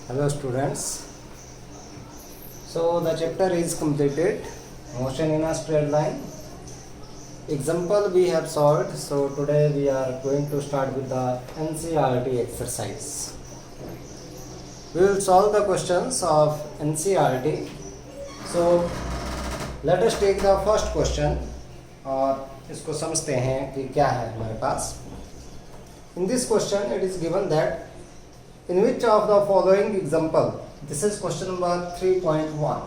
Hello students. So the chapter is completed. Motion in a straight line. Example we have solved. So today we are going to start with the NCERT exercise. We will solve the questions of NCERT. So let us take the first question और इसको समझते हैं कि क्या है हमारे पास. In this question it is given that in which of the following example, this is question number 3.1.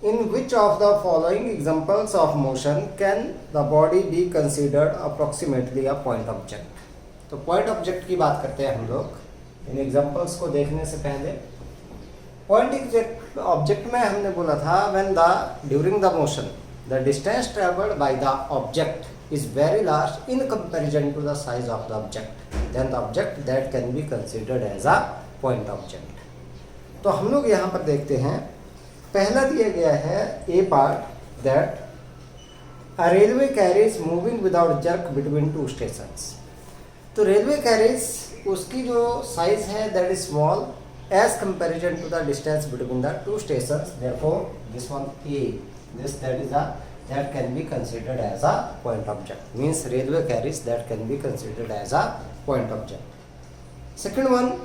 In which of the following examples of motion can the body be considered approximately a point object? तो point object की बात करते हैं हम लोग. इन examples को देखने से पहले point object में हमने बोला था when the during the motion the distance traveled by the object is very large in comparison to the size of the object, then the object that can be considered as a point object. तो हम लोग यहाँ पर देखते हैं, पहला दिया गया है A part that a railway carriage moving without jerk between two stations. तो रेलवे कैरेज उसकी जो साइज है that is small as comparison to the distance between the two stations. Therefore, this one A, this that can be considered as a point object. Means railway carriage that can be considered as a point object. Second one,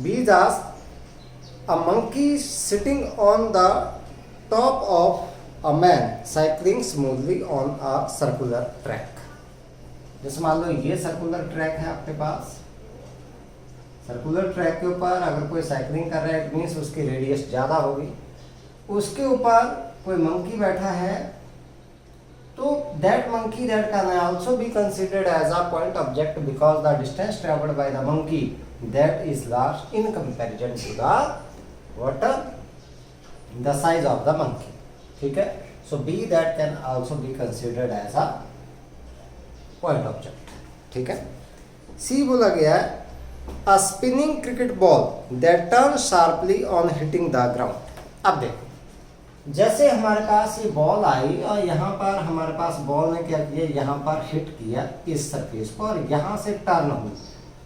B is asked, a monkey sitting on the top of a man cycling smoothly on a circular track. जैसे मान लो ये circular track है आपके पास. Circular track के ऊपर अगर कोई cycling कर रहा है इट मीन्स उसकी रेडियस ज़्यादा होगी. उसके ऊपर कोई मंकी बैठा है तो that monkey that can also be considered as a point object because the distance travelled by the monkey that is large in comparison to the what the size of the monkey. ठीक है. So B that can also be considered as a point object. ठीक है. सी बोला गया है a spinning cricket ball that turns sharply on hitting the ground. अब देखो जैसे हमारे पास ये बॉल आई और यहाँ पर हमारे पास बॉल ने क्या किया, यहाँ पर हिट किया इस सरफेस को और यहाँ से टर्न हुई.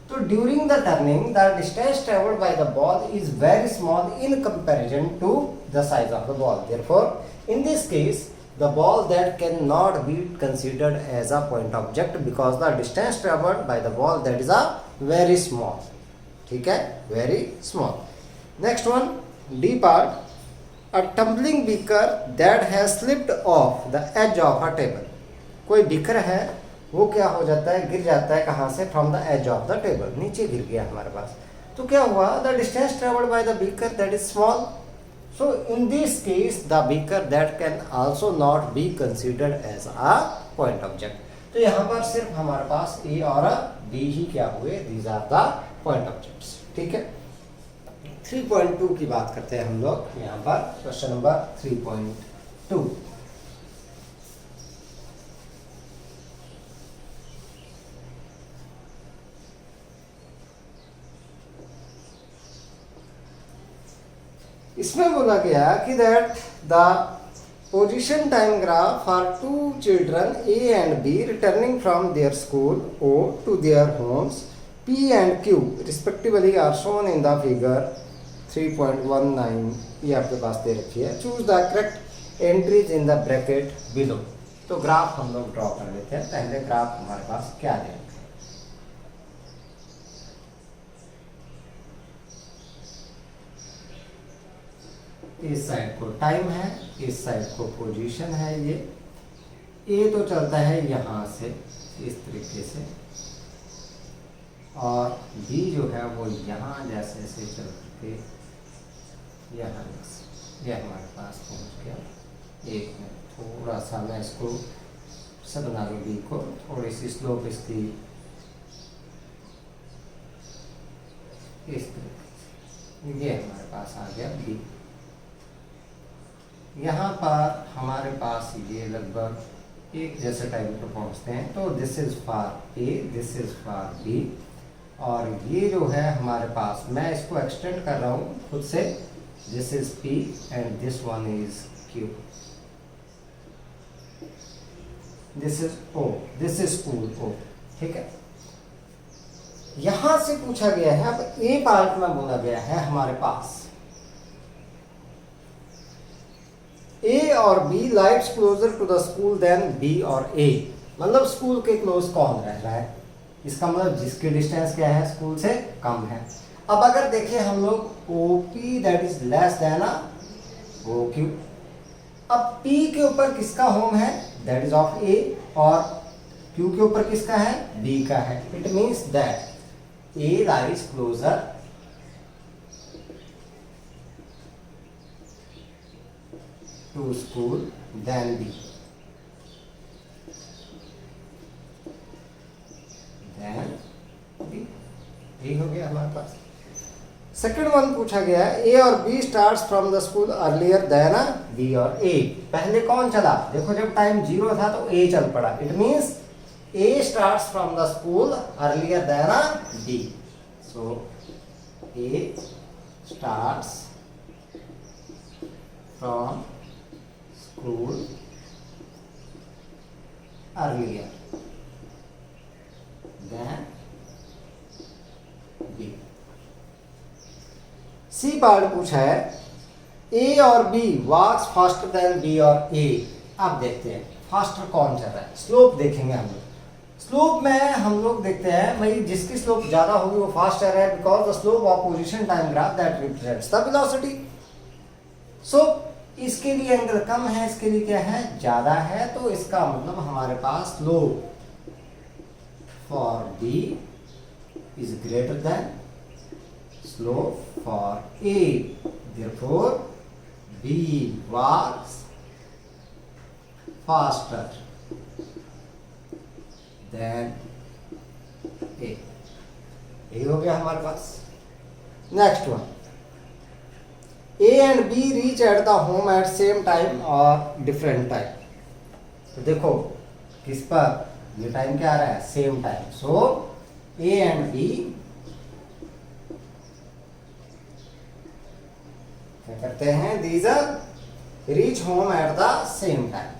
तो during the turning the distance travelled by the ball is very small in comparison to the size of the ball. Therefore in this case the ball that cannot be considered as a point object because the distance traveled by the ball that is a very small. ठीक है, very small. Next one, D part, a tumbling beaker that has slipped off the edge of a table. कोई beaker है वो क्या हो जाता है, गिर जाता है कहाँ से, from the edge of the table, नीचे गिर गया हमारे पास. तो क्या हुआ, the distance traveled by the beaker that is small. So in this case the beaker that can also not be considered as a point object. तो यहाँ पर सिर्फ हमारे पास A और B ही क्या हुए, these are the point objects. ठीक है. 3.2 की बात करते हैं हम लोग यहाँ पर. Question number 3.2. इसमें बोला गया कि that the position time graph for two children A and B returning from their school O to their homes P and Q respectively are shown in the figure 3.19. ये आपके पास दे रखी है. Choose the correct entries in the bracket below. तो graph हम लोग draw कर लेते हैं. पहले ग्राफ हमारे पास क्या दे, इस साइड को टाइम है, इस साइड को पोजीशन है. ये ए तो चलता है यहाँ से इस तरीके से और बी जो है वो यहाँ जैसे ऐसे चल के यहाँ से यह हमारे पास पहुँच गया. एक में थोड़ा सा मैं इसको से बना लूँ, बी को थोड़ी सी स्लोप इसकी इस तरीके से. ये हमारे पास आ गया बी. यहाँ पर हमारे पास ये लगभग एक जैसे टाइम पर पहुँचते हैं. तो this is for A, this is for B और ये जो है हमारे पास, मैं इसको एक्सटेंड कर रहा हूँ खुद से. This is P and this one is Q. This is O, this is O. ठीक है. यहां से पूछा गया है, अब ए पार्ट में बोला गया है हमारे पास ए और B lives closer to the school than B और ए, मतलब स्कूल के क्लोज कौन रह रहा है, इसका मतलब जिसकी डिस्टेंस क्या है स्कूल से कम है। अब अगर देखें हम लोग OP that is less than OQ, अब P के ऊपर किसका होम है दैट इज ऑफ A और Q के ऊपर किसका है B का है, it means that A lies closer to school than B, than B, ठीक हो गया हमारे पास। सेकेंड वन पूछा गया है ए और B starts from the school earlier than B और ए, पहले कौन चला, देखो जब टाइम 0 था तो ए चल पड़ा, it means A starts from the school earlier than B, so A starts from school earlier than B. C part पूछा है ए और B walks faster than B और ए, अब देखते हैं फास्टर कौन चल रहा है, स्लोप देखेंगे हम लोग। स्लोप में हम लोग देखते हैं भाई जिसकी स्लोप ज्यादा होगी वो फास्टर है, because the slope of position time graph that represents the velocity. So इसके लिए एंगल कम है, इसके लिए क्या है ज्यादा है, तो इसका मतलब हमारे पास slope for B is greater than slope for A, therefore B walks faster than A, यही हो गया हमारे पास। Next one A and B reach at the home at same time और different time, तो देखो किस पर ये टाइम क्या आ रहा है same time, so A and B क्या करते हैं these are reach home at the same time,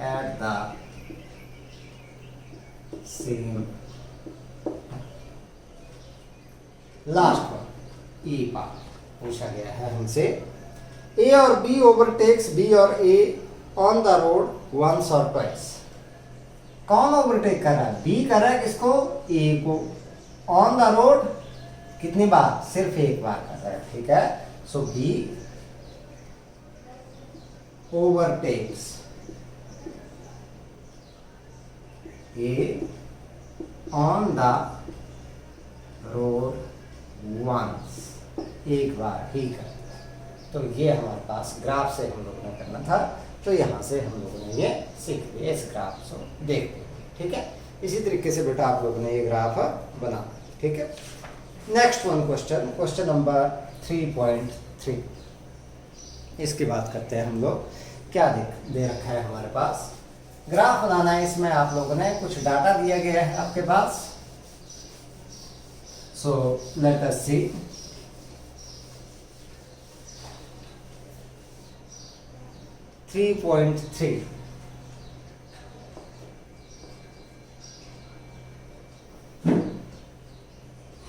at the same last one E part पूछा गया है हमसे ए और बी ओवरटेक्स बी और ए ऑन द रोड वंस और ट्वाइस, कौन ओवरटेक कर रहा है बी कर रहा है किसको ए को, ऑन द रोड कितनी बार सिर्फ एक बार कर रहा है, ठीक है, so B overtakes A on the road once, एक बार ही कर, तो ये हमारे पास ग्राफ से हम लोगों ने करना था, तो यहां से हम लोगों ने ये सीख लिया, इस ग्राफ को देखते हैं, ठीक है। इसी तरीके से बेटा आप लोगों ने ये ग्राफ बना, ठीक है। Next one question, question number 3.3, इसकी बात करते हैं हम लोग। क्या दे रखा है हमारे पास, ग्राफ बनाना है, इसमें आप लोगों ने कुछ डाटा दिया गया है आपके पास, सो लेट अस सी।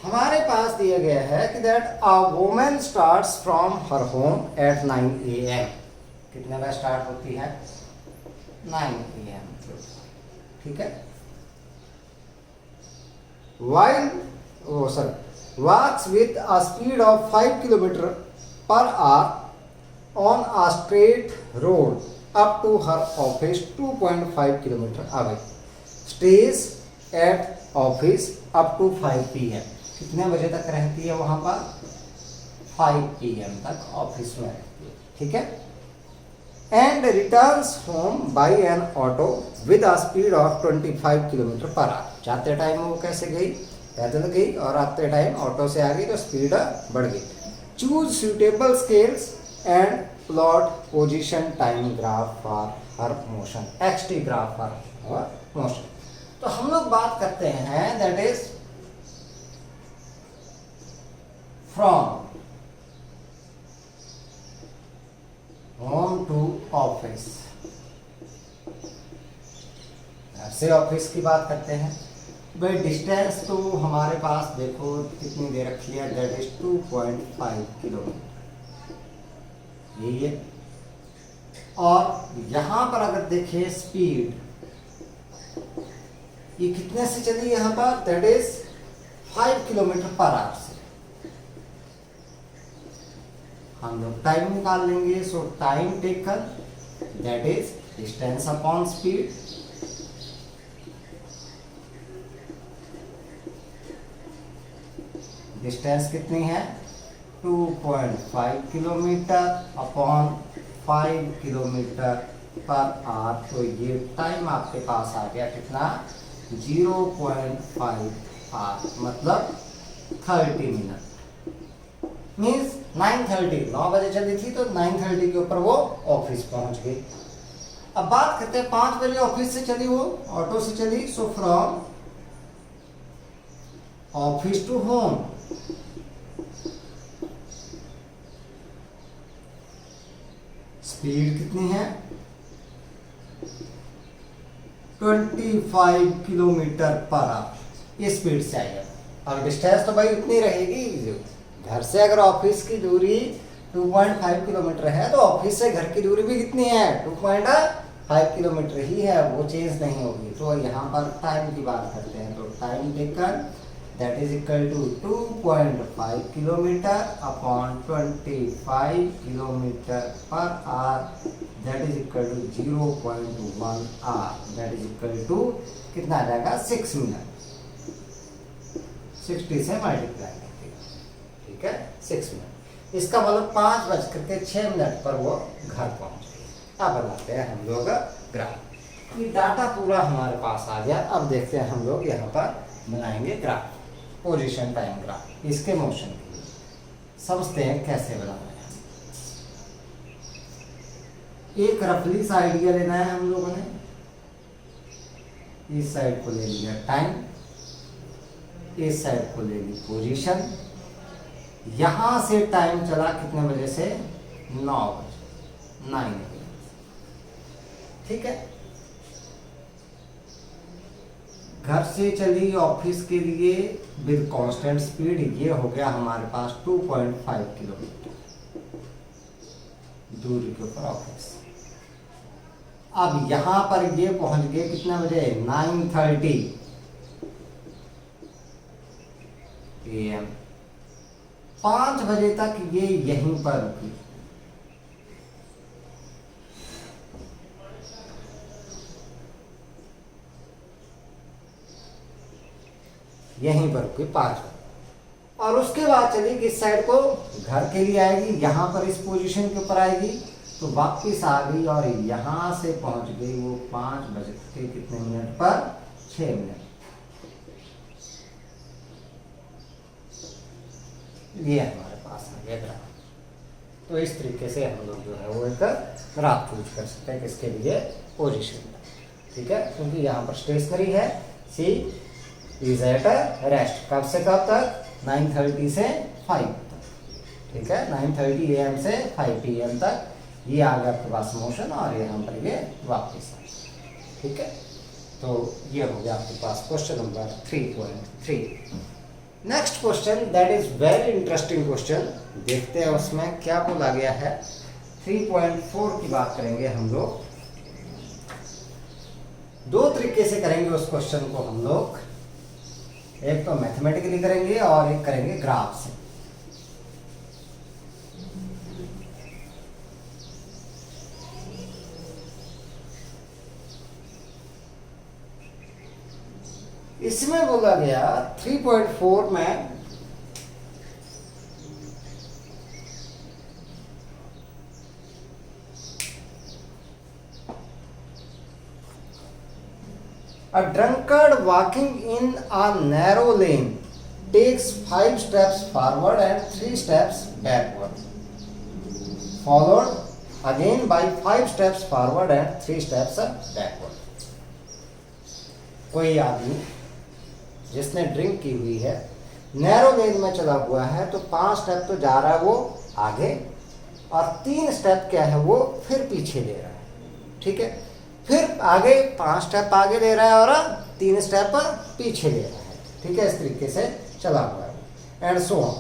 हमारे पास दिया गया है कि that a woman starts from her home at 9 AM, कितने बजे स्टार्ट होती है 9 AM, ठीक है। While walks with a speed of 5 km per hour on a straight road up to her office 2.5 km away, stays at office up to 5 PM, कितने बजे तक रहती है वहां पर 5 PM तक ऑफिस में रहती है, ठीक है। And returns home by an auto with a speed of 25 km per hour, जाते टाइम वो कैसे गई पैदल गई और आते टाइम ऑटो से आ गई तो स्पीड बढ़ गई। Choose suitable scales and plot position time graph for her motion, XT graph for her motion. तो हम लोग बात करते हैं that is from home to office, घर से ऑफिस की बात करते हैं भाई। डिस्टेंस तो हमारे पास देखो कितनी दे रखी है, दैट इज 2.5 किलोमीटर, यही है। और यहाँ पर अगर देखें स्पीड, ये कितने से चली यहाँ पर, that is 5 kilometre per hour से। हम लोग टाइम निकाल लेंगे, सो time taken that is distance upon speed. Distance कितनी है, 2.5 kilometre upon 5 kilometre per hour. तो ये टाइम आपके पास आ गया कितना, 0.5 आवर, मतलब 30 मिनट। मीन्स 9:30, 9 बजे चली थी तो 9:30 के ऊपर वो ऑफिस पहुंच गई। अब बात करते हैं 5 बजे ऑफिस से चली, वो ऑटो से चली। So from office to home speed कितनी है, 25 किलोमीटर पर आवर, इस स्पीड से आएगा। और डिस्टेंस तो भाई उतनी रहेगी, घर से अगर ऑफिस की दूरी 2.5 किलोमीटर है तो ऑफिस से घर की दूरी भी कितनी है, 2.5 किलोमीटर ही है, वो चेंज नहीं होगी। तो यहाँ पर टाइम की बात करते हैं, तो time taken that is equal to 2.5 kilometre upon 25 kilometre पर hour, that is equal to 0.1 hour, that is equal to कितना आ जाएगा, 6 मिनट। 60 से मल्टीप्लाई करके, ठीक है, 6 मिनट। इसका मतलब 5:06 पर वो घर पहुंच गई। अब बनाते हैं हम लोग ग्राफ। ये डाटा पूरा हमारे पास आ गया। अब देखते हैं हम लोग यहाँ पर बनाएंगे ग्राफ, पोजीशन टाइम ग्राफ, इसके मोशन के लिए। समझते हैं कैसे बनाना है। एक रफली सा आइडिया लेना है हम लोगों ने। इस साइड को ले लिया टाइम, इस साइड को ले ली पोजीशन। यहां से टाइम चला कितने बजे से, 9 बजे, 9 बजे, ठीक है। घर से चली ऑफिस के लिए विद कांस्टेंट स्पीड, ये हो गया हमारे पास 2.5 किलोमीटर दूरी के ऊपर ऑफिस। अब यहां पर ये पहुंच गए कितने बजे, 9:30 AM। 5 बजे तक ये यहीं पर रुकी। यहीं पर रुकी 5 बजे, और उसके बाद चली किस साइड को, घर के लिए आएगी। यहां पर इस पोजीशन के ऊपर आएगी तो वापस आ गई और यहां से पहुंच गई वो 5 बजे के कितने मिनट पर, 6 मिनट। ये हमारे पास आ गया ग्राफ। तो इस तरीके से हम लोग जो है वो एक ग्राफ चूज कर सकते हैं किसके लिए, पोजीशन, ठीक है। क्योंकि यहाँ पर स्टेशनरी है, सी इज एट रेस्ट, कब से कब तक, 9:30 से 5 तक, ठीक है। 9:30 AM से 5 PM तक ये आ गया आपके पास मोशन, और यहाँ पर ये वापस आ गया, ठीक है। तो ये हो गया आपके पास question number 3.3। Next question that is very interesting question, देखते हैं उसमें क्या बोला गया है। 3.4 की बात करेंगे हम लोग। 2 तरीके से करेंगे उस क्वेश्चन को हम लोग, एक तो मैथमेटिकली करेंगे और एक करेंगे ग्राफ से। इसमें बोला गया 3.4 में a drunkard walking in a narrow lane takes 5 steps forward and 3 steps backward, followed again by 5 steps forward and 3 steps backward। कोई आदमी जिसने ड्रिंक की हुई है, नैरो लेन में चला हुआ है, तो 5 स्टेप तो जा रहा है वो आगे, और 3 स्टेप क्या है वो फिर पीछे ले रहा है, ठीक है। फिर आगे 5 स्टेप आगे ले रहा है और 3 स्टेप पीछे ले रहा है, ठीक है, इस तरीके से चला हुआ है। And so on.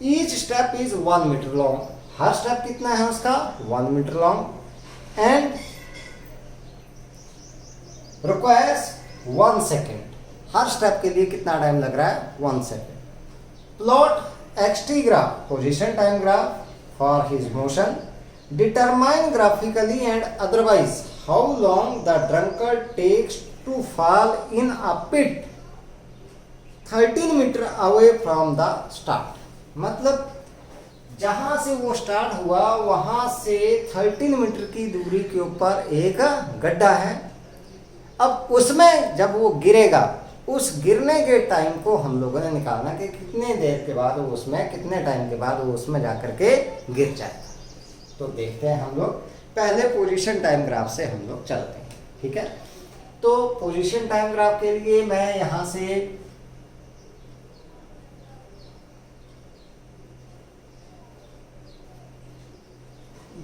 Each step is 1 metre long, हर स्टेप कितना है उसका 1 metre long and requires 1 second, हर स्टेप के लिए कितना टाइम लग रहा है 1 second. Plot XT graph, position time graph for his motion, determine graphically and otherwise how long the drunkard takes to fall in a pit 13 metre away from the start. मतलब जहां से वो स्टार्ट हुआ वहां से 13 मीटर की दूरी के ऊपर एक गड्ढा है। अब उसमें जब वो गिरेगा, उस गिरने के टाइम को हम लोगों ने निकालना कि कितने देर के बाद वो उसमें, कितने टाइम के बाद वो उसमें जाकर के गिर जाएगा। तो देखते हैं हम लोग, पहले पोजीशन टाइम ग्राफ से हम लोग चलते हैं, ठीक है। तो पोजीशन टाइम ग्राफ के लिए मैं यहां से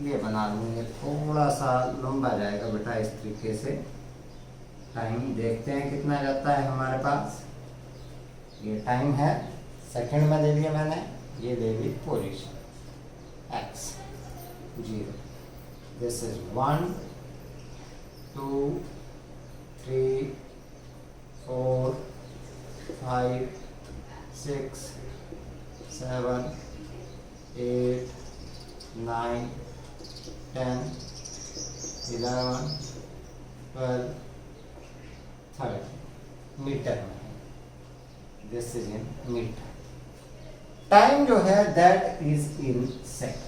ये बना लूंगे, थोड़ा सा लंबा जाएगा बेटा, इस तरीके से टाइम देखते हैं कितना जाता है हमारे पास। ये टाइम है, सेकंड में ले लिया मैंने, ये ले ली position x 0, this is 1 2 3 4 5 6 7 8 9 10 11 12 13 metre में है, this is in metre. Time जो है दैट इज इन सेकंड,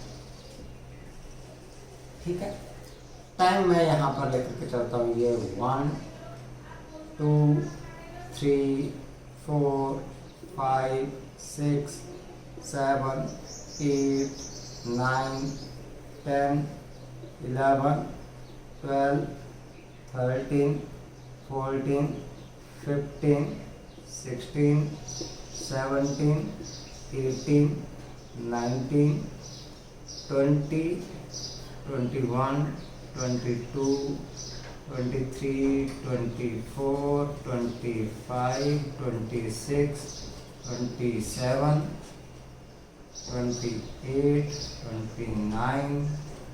ठीक है। टाइम मैं यहाँ पर लेकर के चलता हूँ, ये 1 2 3 4 5 6 7 8 9 10 11 12 13 14 15 16 17 18 19 20 21 22 23 24 25 26 27 28 29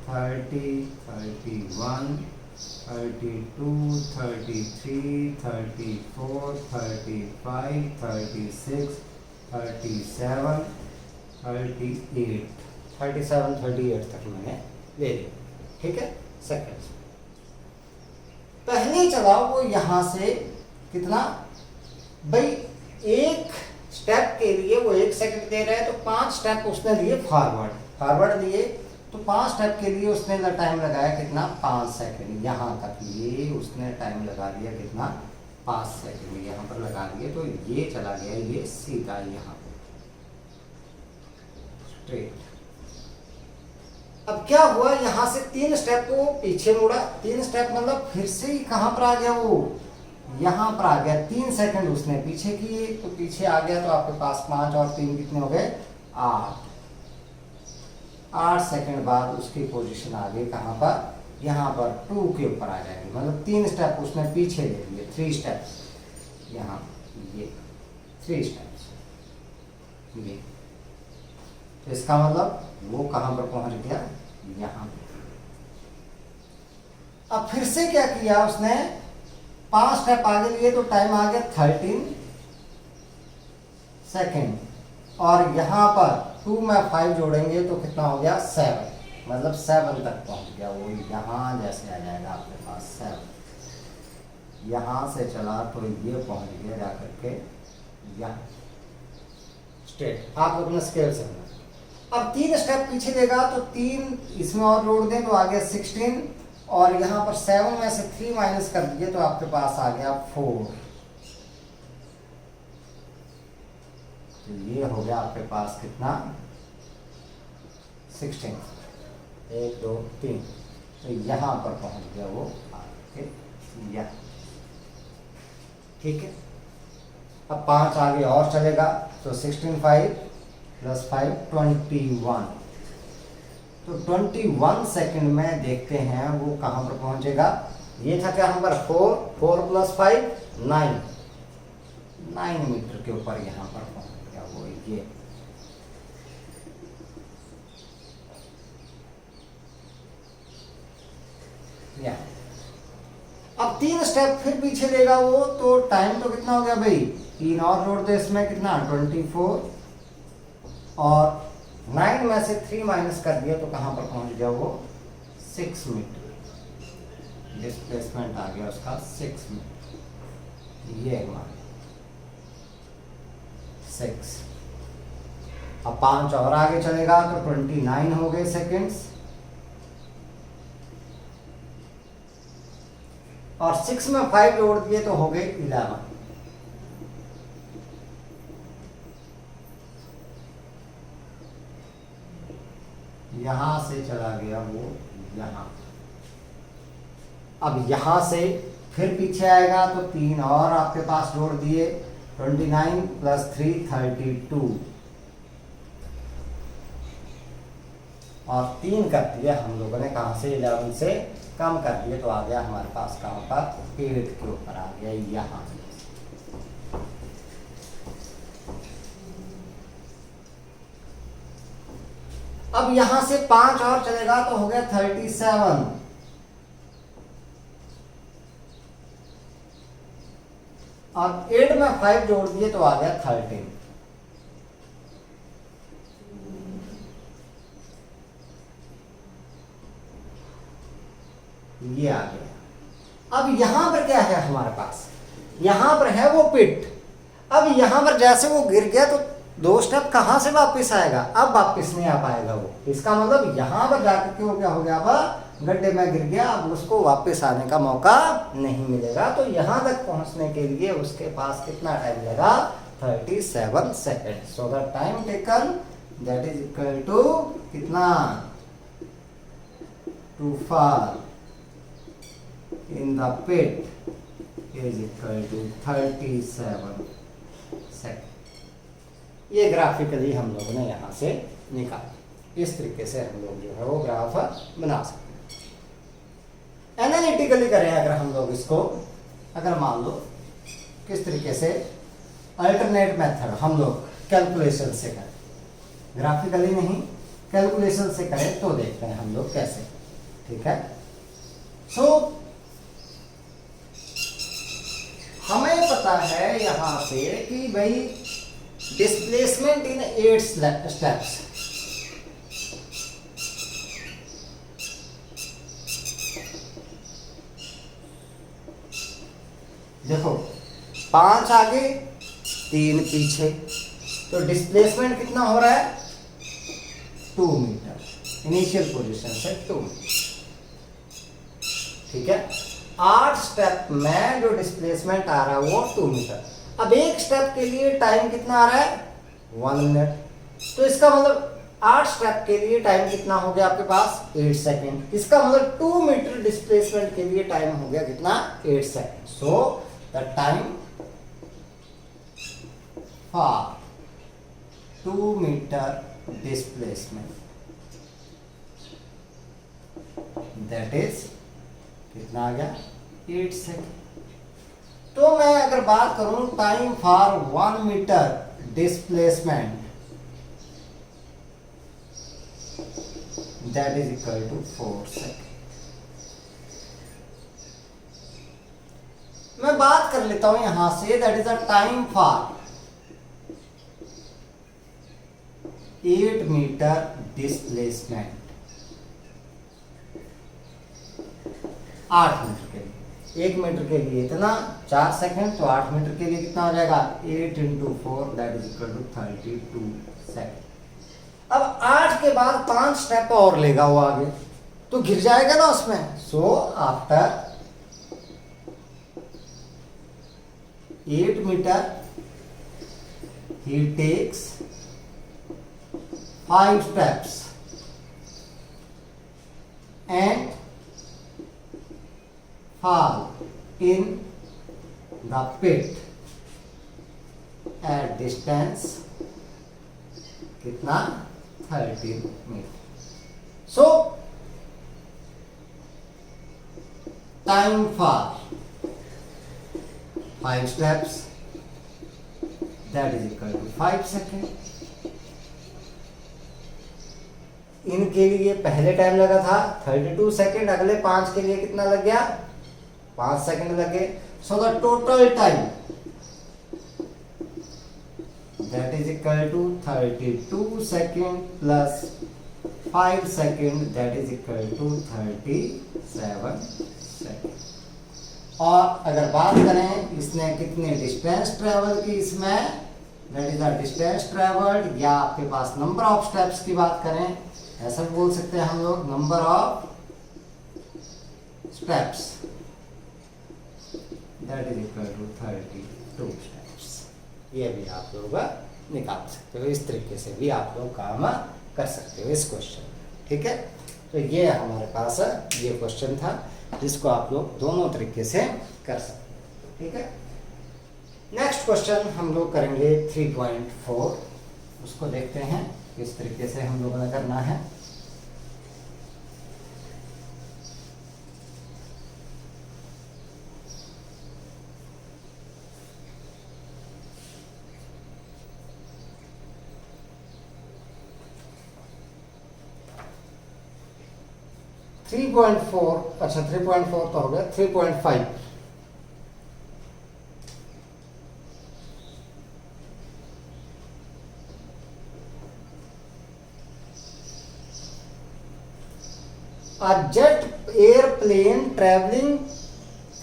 30 31 32 33 34 35 36 37 38 38 तक मैंने ले लिया, ठीक है, सेकंड। पहले चला वो यहां से कितना भाई, एक स्टेप के लिए वो 1 सेकंड दे रहा है, तो 5 स्टेप उसने लिए फॉरवर्ड लिए, तो 5 स्टेप के लिए उसने टाइम लगाया कितना 5 सेकंड, यहाँ तक ये उसने टाइम लगा दिया कितना 5 सेकंड यहाँ पर लगा दिए। तो ये चला गया ये सीधा यहाँ पे स्ट्रेट। अब क्या हुआ, यहाँ से 3 स्टेप को पीछे मुड़ा, 3 स्टेप मतलब फिर से ही कहाँ पर आ गया, वो यहाँ पर आ गया, 3 सेकंड उसने पीछे किए, तो पीछे आ गया, तो आपके पास 5 और 3 कितने हो गए 8 सेकंड बाद उसकी पोजीशन आ गई कहाँ पर, यहाँ पर 2 के ऊपर आ जाएगी। मतलब 3 स्टेप उसने पीछे ले लिए, 3 स्टेप्स यहाँ, ये 3 स्टेप्स ये, तो इसका मतलब वो कहाँ पर पहुंच गया, यहाँ पे। अब फिर से क्या किया उसने, 5 स्टेप आगे लिए, तो टाइम आ गया 13 सेकंड, और यहाँ पर 2 में 5 जोड़ेंगे तो कितना हो गया 7, मतलब 7 तक पहुंच गया वो, यहाँ जैसे आ जाएगा आपके पास 7, यहाँ से चला तो ये पहुंच गया जाकर के यहाँ स्ट्रेट। आप अपना स्केल से अब 3 स्टेप पीछे लेगा, तो 3 इसमें और जोड़ दें तो आ गया 16, और यहाँ पर 7 में से 3 माइनस कर दिए तो आपके पास आ गया 4, तो ये हो गया आपके पास कितना 16, 1 2 3, तो यहाँ पर पहुंच गया वो आपके यहाँ, ठीक है। अब 5 आगे और चलेगा, तो 16 5 + 5 21, तो 21 सेकंड में देखते हैं वो कहाँ पर पहुंचेगा, ये था क्या नंबर 4, 4 + 5 9 मीटर के ऊपर यहाँ पर पहुंच गया वो ये। अब 3 स्टेप फिर पीछे लेगा वो, तो टाइम तो कितना हो गया भाई, 3 और जोड़ दे इसमें, कितना 24, और 9 में से 3 माइनस कर दिया तो कहां पर पहुंच गया वो, 6 मीटर। डिस्प्लेसमेंट आ गया उसका 6 मीटर, ये हमारा 6। अब 5 और आगे चलेगा तो 29 हो गए सेकेंड्स, और 6 में 5 जोड़ दिए तो हो गए 11। यहां से चला गया वो यहां। अब यहां से फिर पीछे आएगा तो 3 और आपके पास जोड़ दिए, 29 + 3 32, और 3 कर दिया हम लोगों ने कहां से, 11 से कम कर दिए तो आ गया हमारे पास कहां पर, 8 के ऊपर आ गया यहां। अब यहां से 5 और चलेगा तो हो गया 37, और 8 में 5 जोड़ दिए तो आ गया 13। ये आ गया। अब यहां पर क्या है हमारे पास, यहां पर है वो पिट। अब यहां पर जैसे वो गिर गया तो 2 स्टेप कहां से वापस आएगा, अब वापस नहीं आ पाएगा वो। इसका मतलब यहां पर जाकर के वो क्या हो गया, अब गड्ढे में गिर गया, अब उसको वापस आने का मौका नहीं मिलेगा। तो यहां तक पहुंचने के लिए उसके पास कितना टाइम लगा, 37 second. So the time taken that is equal to कितना, to fall in the pit is equal to 37 second. ये ग्राफिकली हम लोगों ने यहां से निकाला। इस तरीके से हम लोग जो है वो ग्राफ बना सकते हैं। एनालिटिकली करें अगर हम लोग इसको, अगर मान लो किस तरीके से अल्टरनेट मेथड हम लोग कैलकुलेशन से करें, ग्राफिकली नहीं कैलकुलेशन से करें, तो देखते हैं हम लोग कैसे। ठीक है, सो हमें पता है यहां से कि भाई डिस्प्लेसमेंट इन 8 स्टेप्स, देखो 5 आगे 3 पीछे, तो डिस्प्लेसमेंट कितना हो रहा है, 2 मीटर इनिशियल पोजीशन से 2 मीटर। ठीक है, 8 स्टेप में जो डिस्प्लेसमेंट आ रहा है वो 2 मीटर। अब एक स्टेप के लिए टाइम कितना आ रहा है, 1 मिनट। तो इसका मतलब 8 स्टेप के लिए टाइम कितना हो गया आपके पास, 8 सेकेंड। इसका मतलब 2 मीटर डिस्प्लेसमेंट के लिए टाइम हो गया कितना, 8 second. So the time for 2 metre displacement that is कितना आ गया, 8 सेकेंड। तो मैं अगर बात करूं time for 1 metre displacement that is equal to 4 second. मैं बात कर लेता हूं यहां से, that is a time for 8 metre displacement, 8 metre के लिए। 1 मीटर के लिए इतना 4 सेकंड, तो 8 मीटर के लिए कितना हो जाएगा, 8 × 4 that is equal to 32 second. अब 8 के बाद 5 स्टेप और लेगा वो आगे, तो गिर जाएगा ना उसमें। So after 8 metre he takes 5 steps and fall in the pit at distance कितना, 13 metre. So time for 5 steps, that is equal to 5 seconds. इनके लिए पहले टाइम लगा था 32 सेकेंड, अगले 5 के लिए कितना लग गया, 5 सेकेंड लगे. So the total time that is equal to 32 second plus 5 second, that is equal to 37 second. और अगर बात करें इसने कितने डिस्टेंस ट्रेवल की, इसमें that is the distance traveled, या आपके पास नंबर ऑफ स्टेप्स की बात करें, ऐसा बोल सकते हैं हम लोग, number of steps that is equal to 32 steps. ये भी आप लोग निकाल सकते हो, इस तरीके से भी आप लोग काम कर सकते हो इस क्वेश्चन में. ठीक है, तो ये हमारे पास ये क्वेश्चन था जिसको आप लोग दोनों तरीके से कर सकते हो. ठीक है, नेक्स्ट क्वेश्चन हम लोग करेंगे 3.4. उसको देखते हैं किस तरीके से हम लोगों ने करना है. थ्री 3.4, अच्छा 3.4 तो हो गया. 3.5, a jet airplane traveling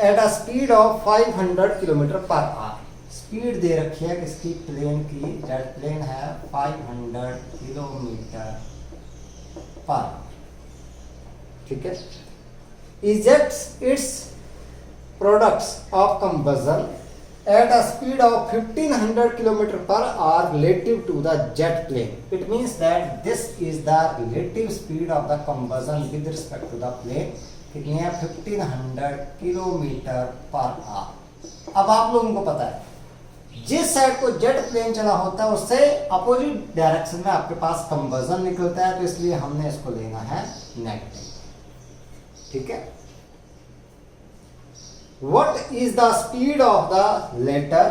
at a speed of 500 kilometre पर आवर. स्पीड दे रखी है किसकी, प्लेन की. जेट प्लेन है 500 किलोमीटर पर आवर. ठीक है, ejects its products of combustion at a speed of 1500 km per hour relative to the jet plane. It means that this is the relative speed of the combustion with respect to the plane. कितनी है, 1500 kilometre per hour. अब आप लोगों को पता है जिस side को जेट प्लेन चला होता है उससे अपोजिट डायरेक्शन में आपके पास कंबसन निकलता है, तो इसलिए हमने इसको लेना है नेगेटिव. ठीक है, what is the speed of the latter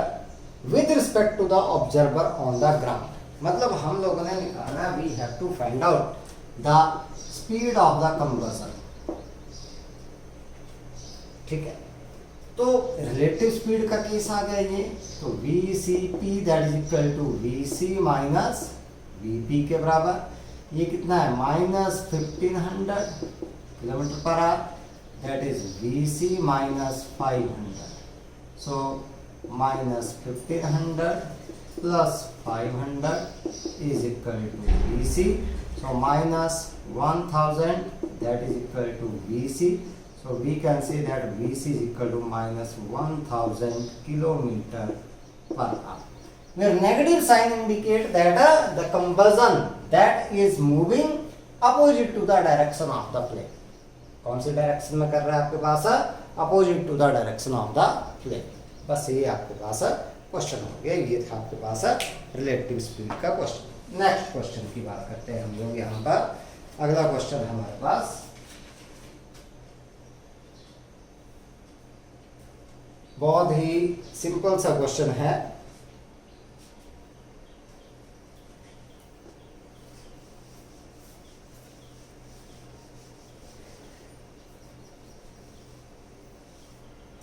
with respect to the observer on the ground. मतलब हम लोगों ने निकाला, we have to find out the speed of the combustion. ठीक है, तो रिलेटिव स्पीड का केस आ गया ये. तो VCP that is equal to VC minus VP के बराबर. ये कितना है, minus 1500 kilometre per hour, that is VC minus 500. So minus 1500 plus 500 is equal to VC. So minus 1000, that is equal to VC. So we can say that VC is equal to minus 1000 kilometer per hour. Where negative sign indicate that the combustion that is moving opposite to the direction of the plane. कौन सी direction में कर रहा है आपके पास, opposite to the direction of the plane. बस ये आपके पास क्वेश्चन हो गया. ये था आपके पास रिलेटिव स्पीड का क्वेश्चन. नेक्स्ट क्वेश्चन की बात करते हैं हम लोग यहाँ पर. अगला क्वेश्चन हमारे पास बहुत ही सिंपल सा क्वेश्चन है.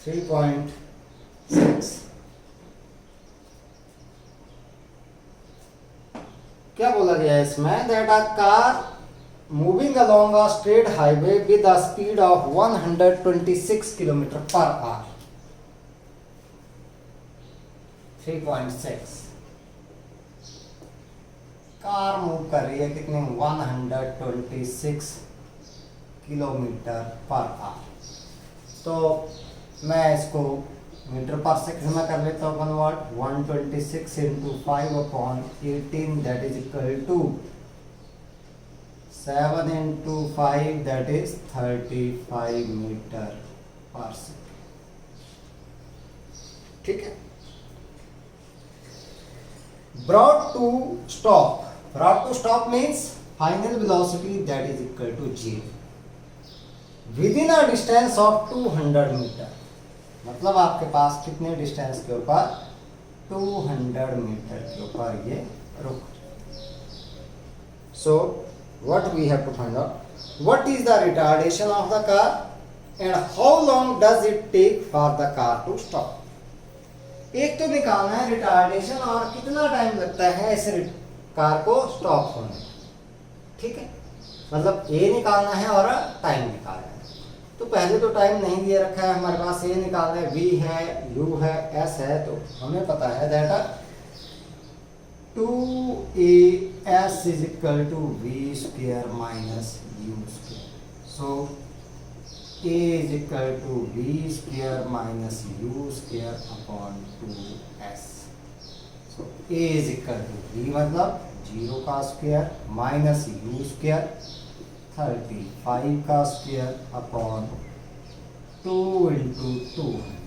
थ्री 3.6. क्या बोला गया है इसमें, that a car moving along a straight highway with a speed of 126 kilometre per hour. 3.6 car move कर रही है कितने, 126 किलोमीटर पर आवर. तो मैं इसको मीटर पर सेकंड में कर लेता हूँ convert. 126 into 5/18 that is equal to 7 into 5 that is 35 metre per second. ठीक है, brought to stop. Brought to stop means final velocity that is equal to 0. Within a distance of 200 metre, मतलब आपके पास कितने distance के ऊपर, 200 metre के ऊपर ये रुक। So what we have to find out, what is the retardation of the car and how long does it take for the car to stop. एक तो निकालना है रिटार्डेशन और कितना टाइम लगता है इस कार को स्टॉप होने में, ठीक है, मतलब ए निकालना है और टाइम निकालना है। तो पहले तो टाइम नहीं दिया रखा है हमारे पास, ए निकालना है, वी है, यू है, एस है, तो हमें पता है that 2as is equal to v square minus u square. So a is equal to v square minus u square upon 2s. So a is equal to v मतलब 0 का square minus u square 35 का square upon 2 into 200.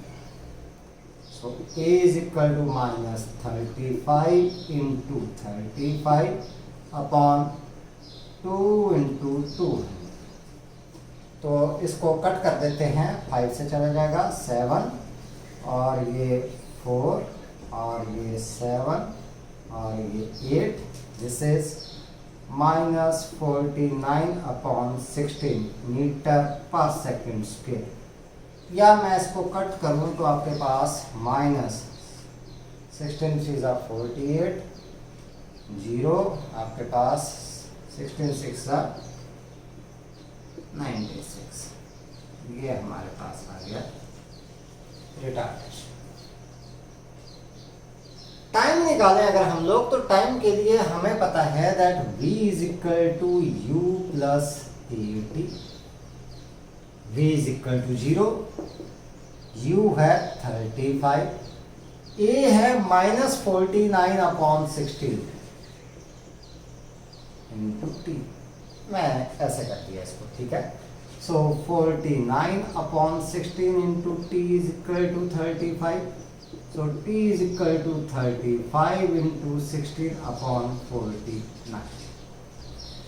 So a is equal to minus 35 into 35 upon 2 into 200. तो इसको cut कर देते हैं, 5 से चला जाएगा 7 और ये 4 और ये 7 और ये 8, this is minus 49 upon 16 metre per second square. या मैं इसको कट करूं तो आपके पास माइनस 16 6 48, 0 आपके पास 16 6 96, ये हमारे पास आ गया रिटार्डेशन। टाइम निकालें अगर हम लोग, तो टाइम के लिए हमें पता है that v is equal to u plus AT, v is equal to 0, u है 35, a है माइनस 49 अपॉन 16 इंटू t, मैं ऐसे कर दिया इसको, ठीक है। So 49 upon 16 into t is equal to 35, so t is equal to 35 into 16 upon 49।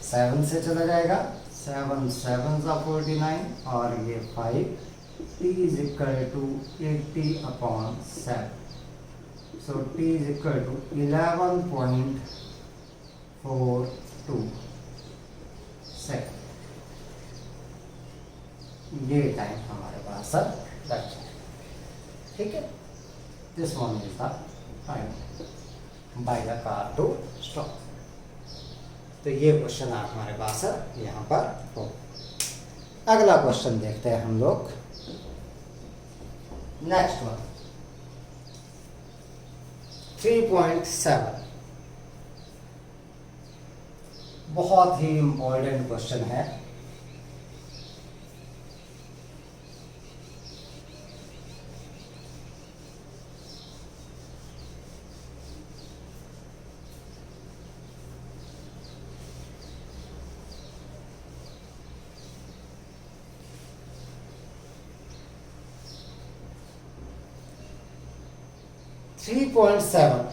7 से चला जाएगा, 7 7 सा 49 और ये 5, t is equal to 80 upon 7, so t is equal to 11.42 second. ये टाइम हमारे पास सर बच जाए, ठीक है। This one is the time by the car to stop. तो ये क्वेश्चन आप हमारे पास यहाँ पर हो। अगला क्वेश्चन देखते हैं हम लोग, नेक्स्ट वन 3.7, बहुत ही इंपॉर्टेंट क्वेश्चन है। Three 3.7,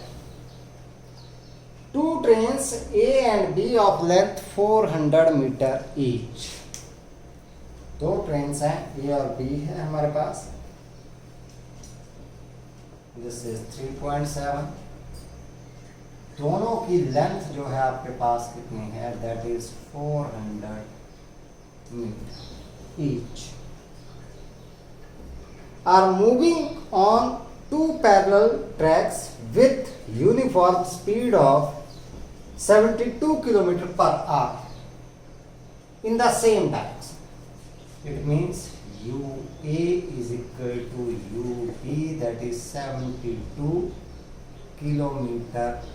two trains A and B of length 400 metre each। दो ट्रेन्स हैं, A और B है हमारे पास, दिस इज 3.7। दोनों की लेंथ जो है आपके पास कितनी है, that is 400 metre each, are moving on two parallel tracks with uniform speed of 72 km per hour in the same direction. It means UA is equal to UB, that is 72 km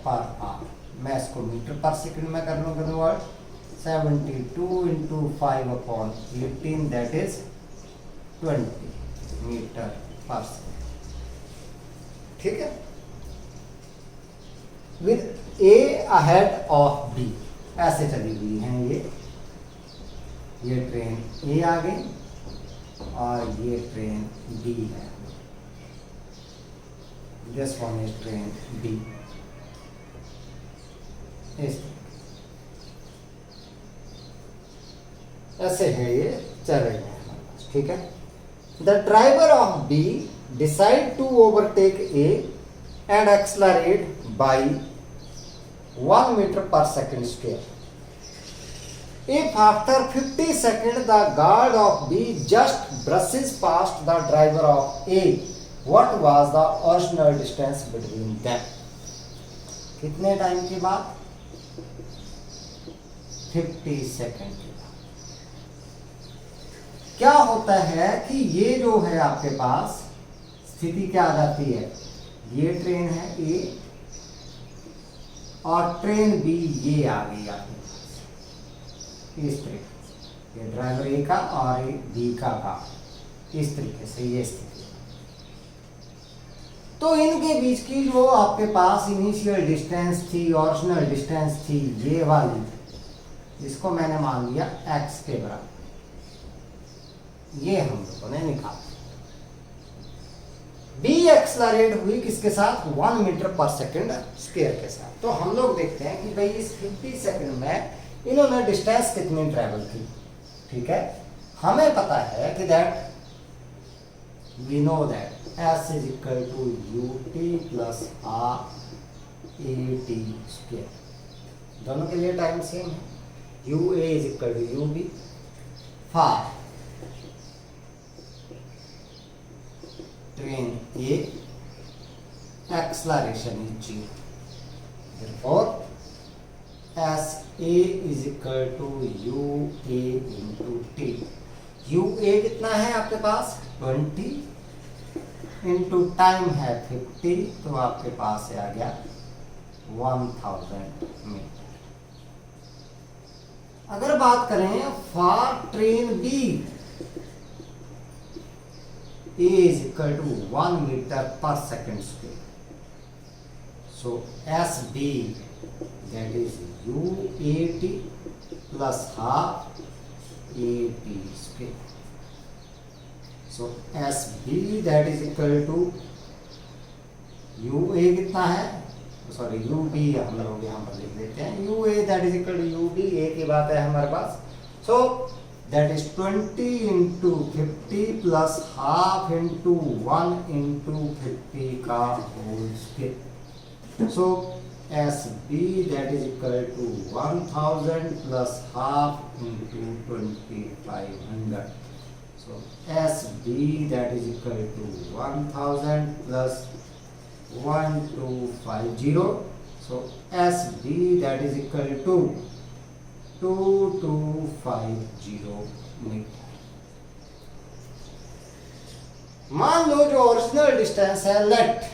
per hour। मैं इसको metre per second में कर लूँ convert, 72 into 5 upon 18, that is 20 metre per second, ठीक है। With A ahead of B, ऐसे चली हुई हैं ये ट्रेन A आ गई और ये ट्रेन B है, this one is train B। ऐसे है ये चल रही है हमारे ठीक है। The driver of B decide to overtake A and accelerate by 1 meter per second square. If after 50 seconds the guard of B just brushes past the driver of A, what was the original distance between them? कितने time के बाद? 50 second के बाद। क्या होता है कि ये जो है आपके पास स्थिति क्या आ जाती है, ये ट्रेन है ए और ट्रेन बी ये आ गई आपके पास इस तरीके से, ये ड्राइवर ए का और बी का इस तरीके से ये स्थिति। तो इनके बीच की जो आपके पास इनिशियल डिस्टेंस थी, ओरिजिनल डिस्टेंस थी, ये वाली, जिसको मैंने मान लिया x के बराबर, ये हम लोगों ने निकाला। बी एक्सलरेट हुई किसके साथ? 1 मीटर पर सेकेंड स्क्वायर के साथ। तो हम लोग देखते हैं कि भाई इस 50 सेकेंड में इन्होंने डिस्टेंस कितनी ट्रेवल की। ठीक है, हमें पता है कि that we know that S is equal to u t plus half a t square. दोनों के लिए टाइम सेम है। U A is equal to u B for train A acceleration is zero, therefore S A is equal to u A into t. U A कितना है आपके पास? 20 into time है 50, तो आपके पास आ गया 1000 मीटर। अगर बात करें for train B, A is equal to 1 meter per second square. So SB, that is UAT plus half AT square. So SB that is equal to UA कितना है? सॉरी UB हम लोग यहाँ पर लिख देते हैं। UA that is equal to UB, A की बात है हमारे पास। So that is 20 into 50 plus half into 1 into 50 का whole square. So SB that is equal to 1000 plus half into 2500. So SB that is equal to 1000 plus 1250. So SB that is equal to 2250 metre. मान लो जो original distance है, let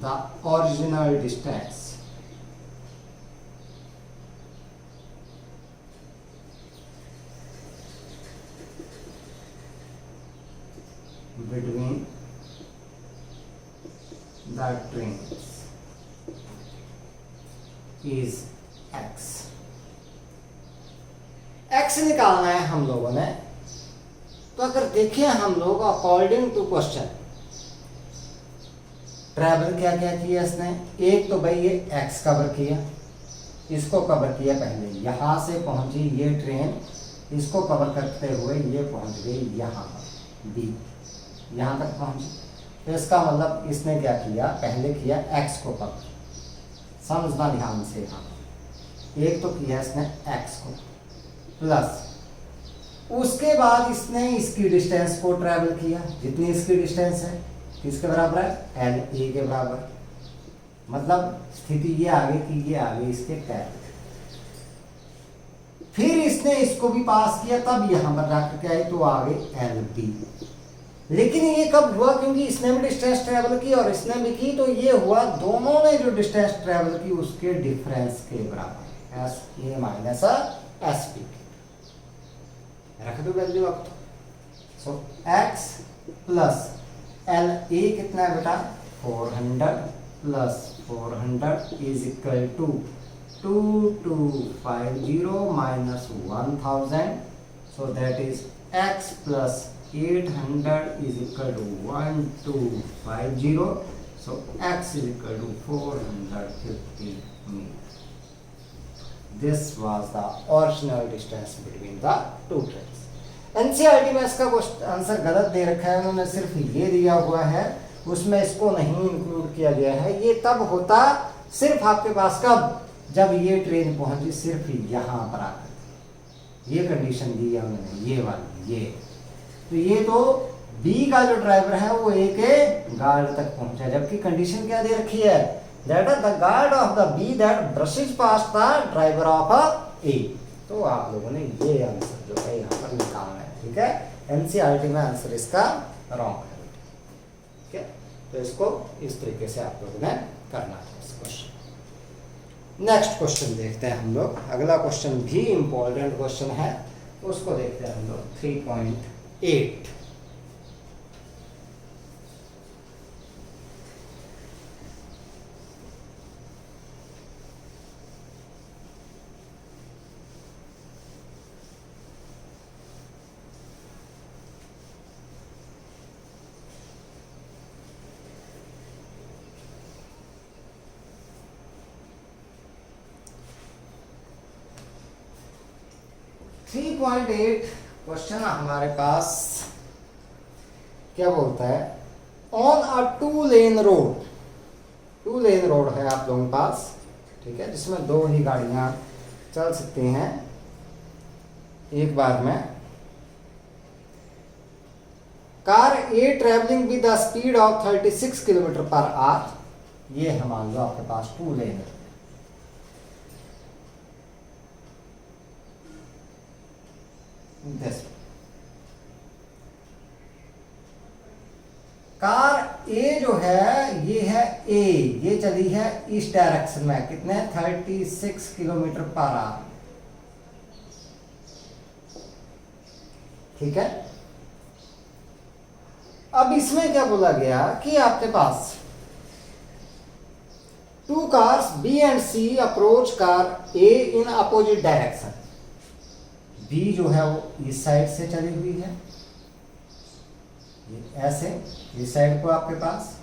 the original distance between the trains is x। x निकालना है हम लोगों ने। तो अगर देखें हम लोग अकॉर्डिंग टू क्वेश्चन, ट्रैवल क्या क्या किया इसने? एक तो भाई ये x कवर किया, इसको कवर किया पहले, यहां से पहुंची ये ट्रेन, इसको कवर करते हुए ये पहुंच गई यहां पर b, यहां तक पहुंची। तो इसका मतलब इसने क्या किया? पहले किया x को कवर, समझना ध्यान से। हाँ, एक तो किया इसने x को, प्लस उसके बाद इसने इसकी डिस्टेंस को ट्रैवल किया, जितनी इसकी डिस्टेंस है किसके बराबर है? एल ए के बराबर। मतलब स्थिति ये आ गई कि ये आ गई इसके कैप। फिर इसने इसको भी पास किया, तब यहां पर जाकर क्या है? तो आ गई एल बी। लेकिन ये कब हुआ? क्योंकि इसने भी डिस्टेंस ट्रेवल की और इसने भी की, तो ये हुआ दोनों ने जो डिस्टेंस ट्रेवल की उसके डिफरेंस के बराबर, S A minus S P. रख दो वैल्यू अब तो। So X plus L A कितना है बेटा? 400 plus 400 is equal to 2250 minus 1000। So that is X plus 800 is equal to 1250. So x is equal to 450 metre. This was the original distance between the two trains. NCERT में इसका answer गलत दे रखा है, उन्होंने सिर्फ ये दिया हुआ है, उसमें इसको नहीं इंक्लूड किया गया है। ये तब होता सिर्फ आपके पास कब, जब ये ट्रेन पहुंची सिर्फ यहाँ पर आकर, ये कंडीशन दी है उन्होंने, ये वाली ये। तो ये तो बी का जो ड्राइवर है वो ए के गार्ड तक पहुंचा, जबकि कंडीशन क्या दे रखी है, that the guard of the B that brushes past the driver of A. तो आप लोगों ने ये आंसर जो है यहाँ पर निकालना है, ठीक है। एनसीईआरटी में आंसर इसका रॉन्ग है, ठीक है। तो इसको इस तरीके से आप लोगों ने करना है इस क्वेश्चन। नेक्स्ट क्वेश्चन देखते हैं हम लोग। अगला क्वेश्चन भी इंपॉर्टेंट क्वेश्चन है, उसको देखते हैं हम लोग। 3.8 3.8 क्वेश्चन हमारे पास क्या बोलता है, on a two lane road है आप लोगों के पास, ठीक है, जिसमें दो ही गाड़ियां चल सकती हैं एक बार में। Car A travelling with the speed of 36 kilometre पर आवर। ये है मान लो आपके पास टू लेन है। कार ए जो है ये है ए, ये चली है इस डायरेक्शन में, कितने 36 किलोमीटर पर आवर, ठीक है। अब इसमें क्या बोला गया कि आपके पास two cars B and C approach car A in opposite direction. B जो है वो इस साइड से चली हुई है, ऐसे इस साइड को आपके पास,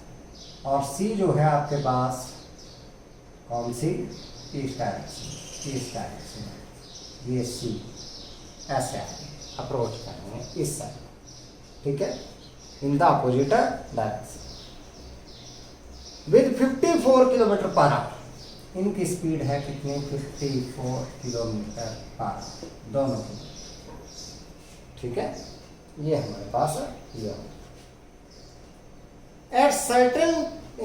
और सी जो है आपके पास कौन सी, इस डायरेक्शन में, ये सी ऐसे अप्रोच करेंगे इस साइड, ठीक है, इन the opposite direction with 54 kilometre per hour. इनकी स्पीड है कितनी, 54 किलोमीटर पर आवर दोनों की, ठीक है। ये हमारे पास है ये। At certain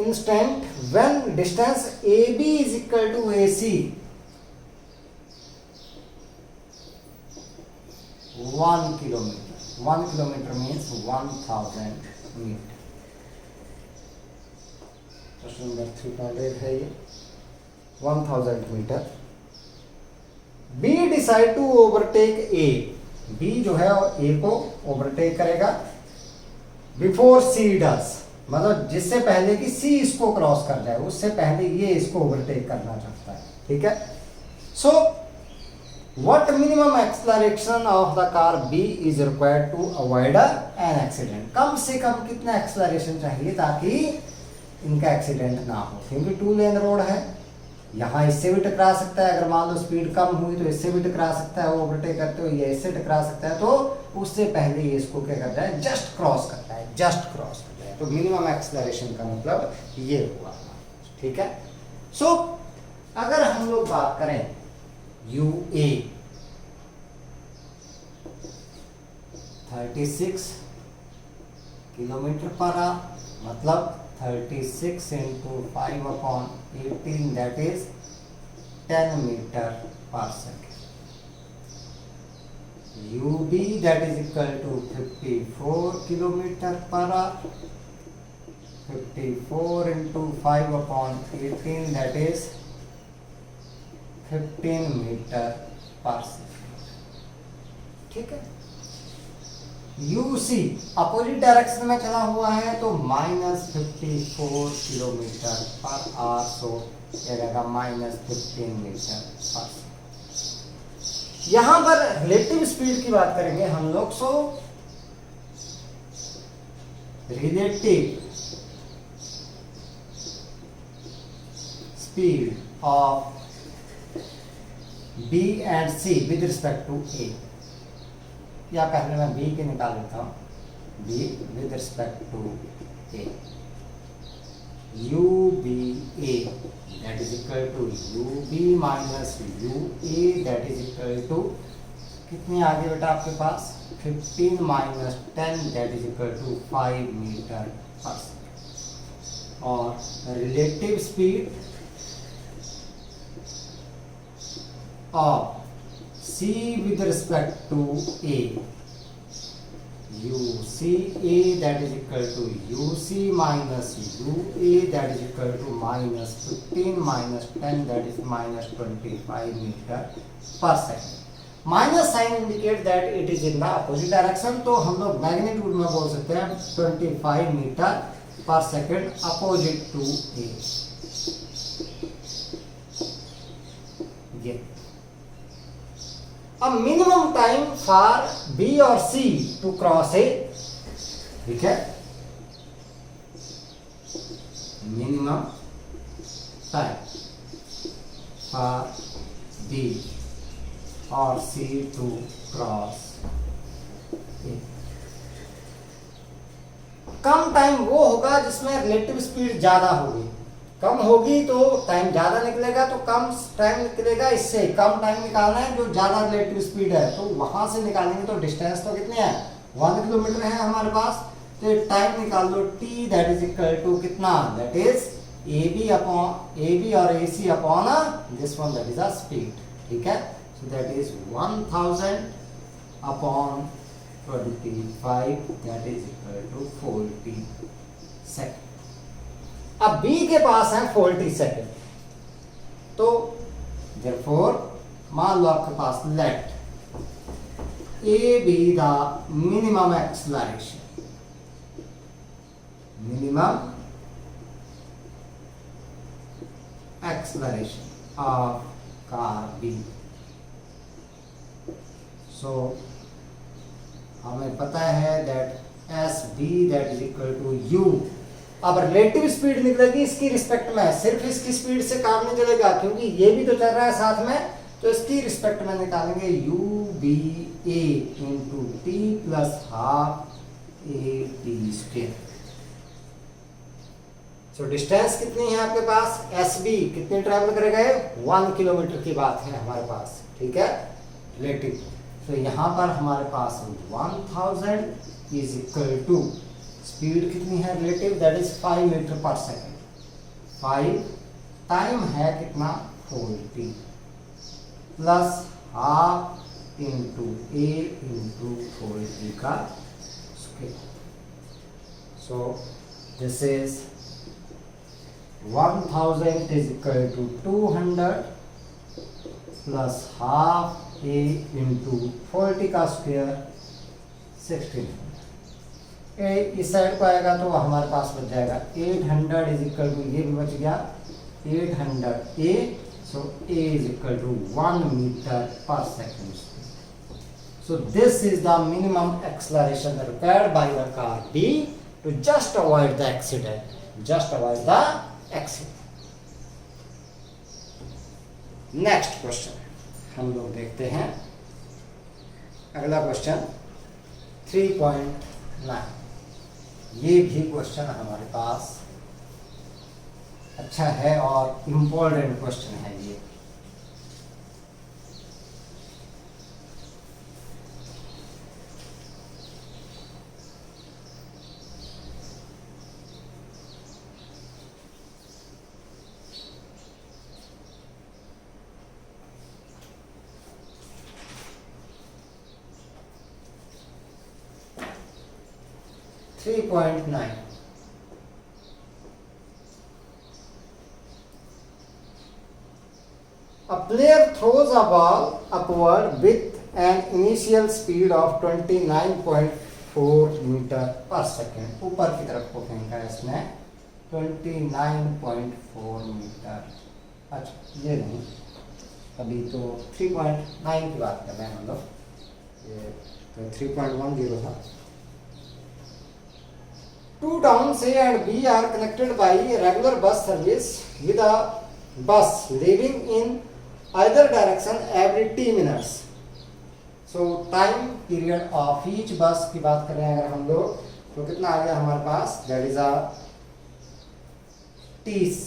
instant when distance A B is equal to A C 1 kilometre, 1 kilometre means 1000 metre. Question number 3.8 है ये, 1000 metre. B decide to overtake A, B जो है ए को ओवरटेक करेगा बिफोर सी डज, मतलब जिससे पहले कि सी इसको क्रॉस कर जाए उससे पहले ये इसको ओवरटेक करना चाहता है, ठीक है। So what minimum acceleration of the car B is required to avoid an accident. कम से कम कितना एक्सेलरेशन चाहिए ताकि इनका एक्सीडेंट ना हो, क्योंकि टू लेन रोड है, यहाँ इससे भी टकरा सकता है, अगर मान लो स्पीड कम हुई तो इससे भी टकरा सकता है, वो ओवरटेक करते हो ये इससे टकरा सकता है, तो उससे पहले ये इसको क्या करता है, जस्ट क्रॉस करता है, जस्ट क्रॉस करता है। तो मिनिमम एक्सेलरेशन का मतलब ये हुआ, ठीक है। सो अगर हम लोग बात करें U A 36 kilometre per hour, मतलब 36 into 5/18 that is 10 meter per second. UB that is equal to 54 kilometer per hour. 54 into 5/18 that is 15 meter per second, ठीक है। यूसी अपोजिट डायरेक्शन में चला हुआ है तो -54 किलोमीटर पर आवर, सो जाएगा -15 metre per second. यहां पर रिलेटिव स्पीड की बात करेंगे हम लोग। So relative speed of B and C with respect to A, या पहले मैं B के निकाल लेता हूँ, B with respect to A, UBA that is equal to UB minus UA that is equal to कितनी आ गई बेटा आपके पास 15 minus 10 that is equal to 5 metre per second, और relative speed of C with respect to A, UCA that is equal to UC minus UA that is equal to minus 15 minus 10 that is minus 25 meter per second. Minus sign indicate that it is in the opposite direction, तो हम लोग magnitude में बोल सकते हैं 25 metre per second opposite to ए। ये अब minimum time for B और सी टू क्रॉस ए, ठीक है, मिनिमम टाइम फॉर बी और सी टू क्रॉस ए। कम टाइम वो होगा जिसमें रिलेटिव स्पीड ज्यादा होगी, कम होगी तो टाइम ज्यादा निकलेगा, तो कम टाइम निकलेगा, इससे कम टाइम निकालना है जो ज्यादा रिलेटिव स्पीड है, तो वहां से निकालेंगे तो डिस्टेंस तो कितनी है 1 किलोमीटर है हमारे पास, तो टाइम निकाल दो t that is equal to कितना, दैट इज AB और AC upon this one that is a speed, ठीक है, so that is 1000 upon 25 that is equal to 40 second. अब B के पास है 40 सेकेंड, तो therefore मान लो आपके पास let A be the minimum acceleration of car B। So हमें पता है that SB that is equal to U। अब रिलेटिव स्पीड निकलेगी इसकी रिस्पेक्ट में, सिर्फ इसकी स्पीड से काम नहीं चलेगा क्योंकि ये भी तो चल रहा है साथ में, तो इसकी रिस्पेक्ट में निकालेंगे UBA into T plus half AT²। So distance कितनी है आपके पास, SB कितनी ट्रैवल करेगा, 1 किलोमीटर की बात है हमारे पास, ठीक है, रिलेटिव। तो यहाँ पर हमारे पास 1000 इज इक्वल टू स्पीड कितनी है relative, that is 5 metre per second, 5 time है कितना 40 plus half into A into 40 का square. So this is 1000 is equal to 200 plus half A into 40 का स्क्वायर 1600। ए इस साइड को आएगा तो हमारे पास बच जाएगा 800 is equal to, ये भी बच गया 800 A, so A is equal to 1 meter per second। So this is the minimum acceleration required by the car B to just avoid the accident, just avoid the accident। Next question हम लोग देखते हैं, अगला question 3.9। ये भी question हमारे पास अच्छा है और इम्पोर्टेंट क्वेश्चन है ये। Three 3.9 A player throws a ball upward with an initial speed of 29.4 metre per second. ऊपर की तरफ को फेंका है इसने 29.4 मीटर। अच्छा ये नहीं, अभी तो 3.9 की बात कर रहे हैं हम लोग, ये तो 3.10 था। Two towns A and B are connected by regular bus service with a bus leaving in either direction every t minutes. So time period of each bus की बात करें अगर हम लोग तो कितना आ गया हमारे पास, दैट इज अ 30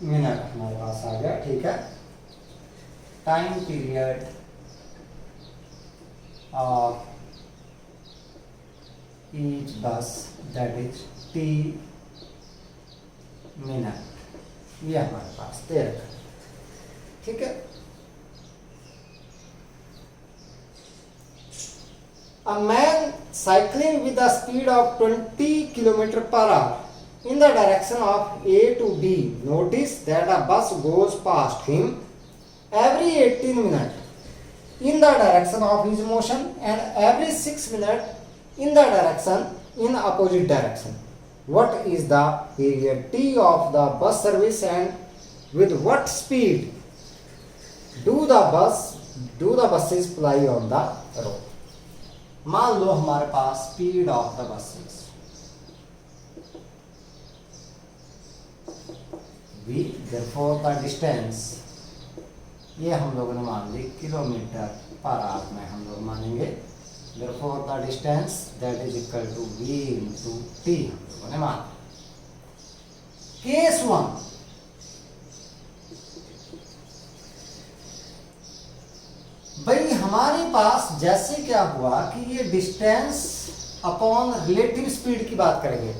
मिनट हमारे पास आ गया, ठीक है। टाइम पीरियड ऑफ ईच बस दैट इज t मिनट, ये हमारे पास दे रखा, ठीक है। A man cycling with a speed of 20 km per hour in the direction of A to B. Notice that a bus goes past him every 18 minutes in the direction of his motion and every 6 minutes in the direction in opposite direction. What is the period T of the bus service and with what speed do the buses ply on the road? मान लो हमारे पास speed of the buses v, therefore the distance ये हम लोगों ने मान ली kilometre per hour में हम लोग मानेंगे, therefore the distance that is equal to v into t हम लोगों ने मान। केस 1, भाई हमारे पास जैसे क्या हुआ कि ये डिस्टेंस अपॉन रिलेटिव स्पीड की बात करेंगे,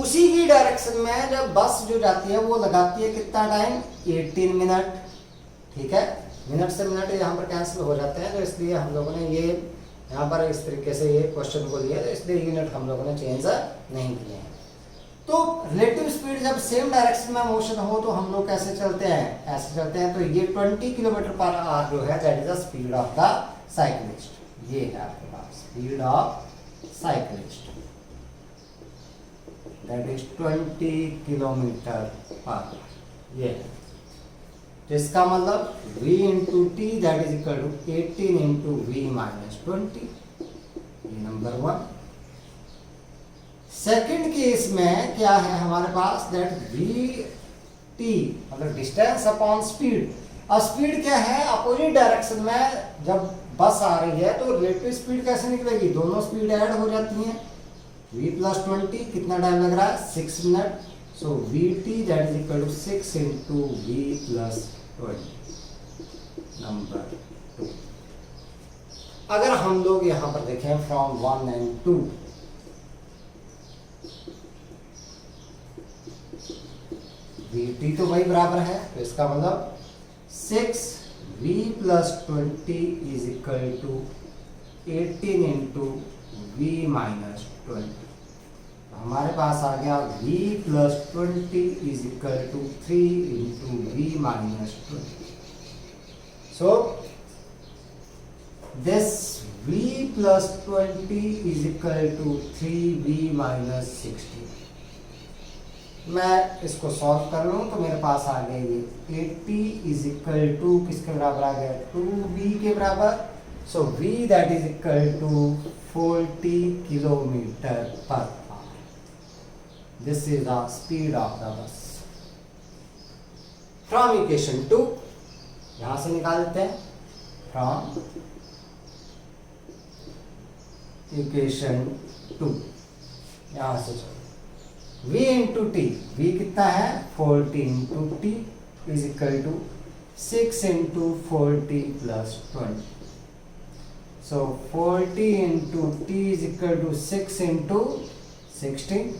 उसी की डायरेक्शन में जब बस जो जाती है वो लगाती है कितना टाइम, 18 मिनट, ठीक है। मिनट से मिनट यहाँ पर कैंसिल हो जाते हैं, तो इसलिए हम लोगों ने ये यहाँ पर इस तरीके से ये क्वेश्चन को लिया, तो इसलिए यूनिट हम लोगों ने चेंज नहीं किए हैं। तो रिलेटिव स्पीड जब सेम डायरेक्शन में मोशन हो तो हम लोग कैसे चलते हैं, ऐसे चलते हैं। तो ये 20 किलोमीटर पर आवर जो है that is the speed of the cyclist, ये है आपके पास speed of cyclist that is 20 kilometre पर आवर, ये है। तो इसका मतलब v into T that is equal to 18 into V minus 20, ये नंबर 1। सेकंड केस में क्या है हमारे पास, दैट वी टी मतलब डिस्टेंस अपॉन स्पीड। अब स्पीड क्या है, अपोजिट डायरेक्शन में जब बस आ रही है तो रिलेटिव स्पीड कैसे निकलेगी, दोनों स्पीड ऐड हो जाती हैं। v प्लस 20 कितना टाइम लग रहा है, 6 minute, so V T that is equal to 6 into V plus 20, number 2। अगर हम लोग यहाँ पर देखें फ्रॉम 1 एंड 2, वी तो वही बराबर है, तो इसका मतलब 6v plus 20 is equal to 18 into V minus 20। हमारे पास आ गया v plus 20 is equal to 3 into V minus 20। So this v plus 20 is equal to 3v minus 60। मैं इसको सॉल्व कर लूँ तो मेरे पास आ गया ये 80 इज इक्वल टू किसके बराबर आ गया, 2v के बराबर। So v that is equal to 40 kilometre पर hour. This is the speed of the bus. From equation 2 यहां से निकाल देते हैं, फ्रॉम इक्वेशन 2 यहां से चलो v इंटू टी, v कितना है 40 into T is equal to 6 into 40 plus 20। So 40 into T is equal to 6 into 16।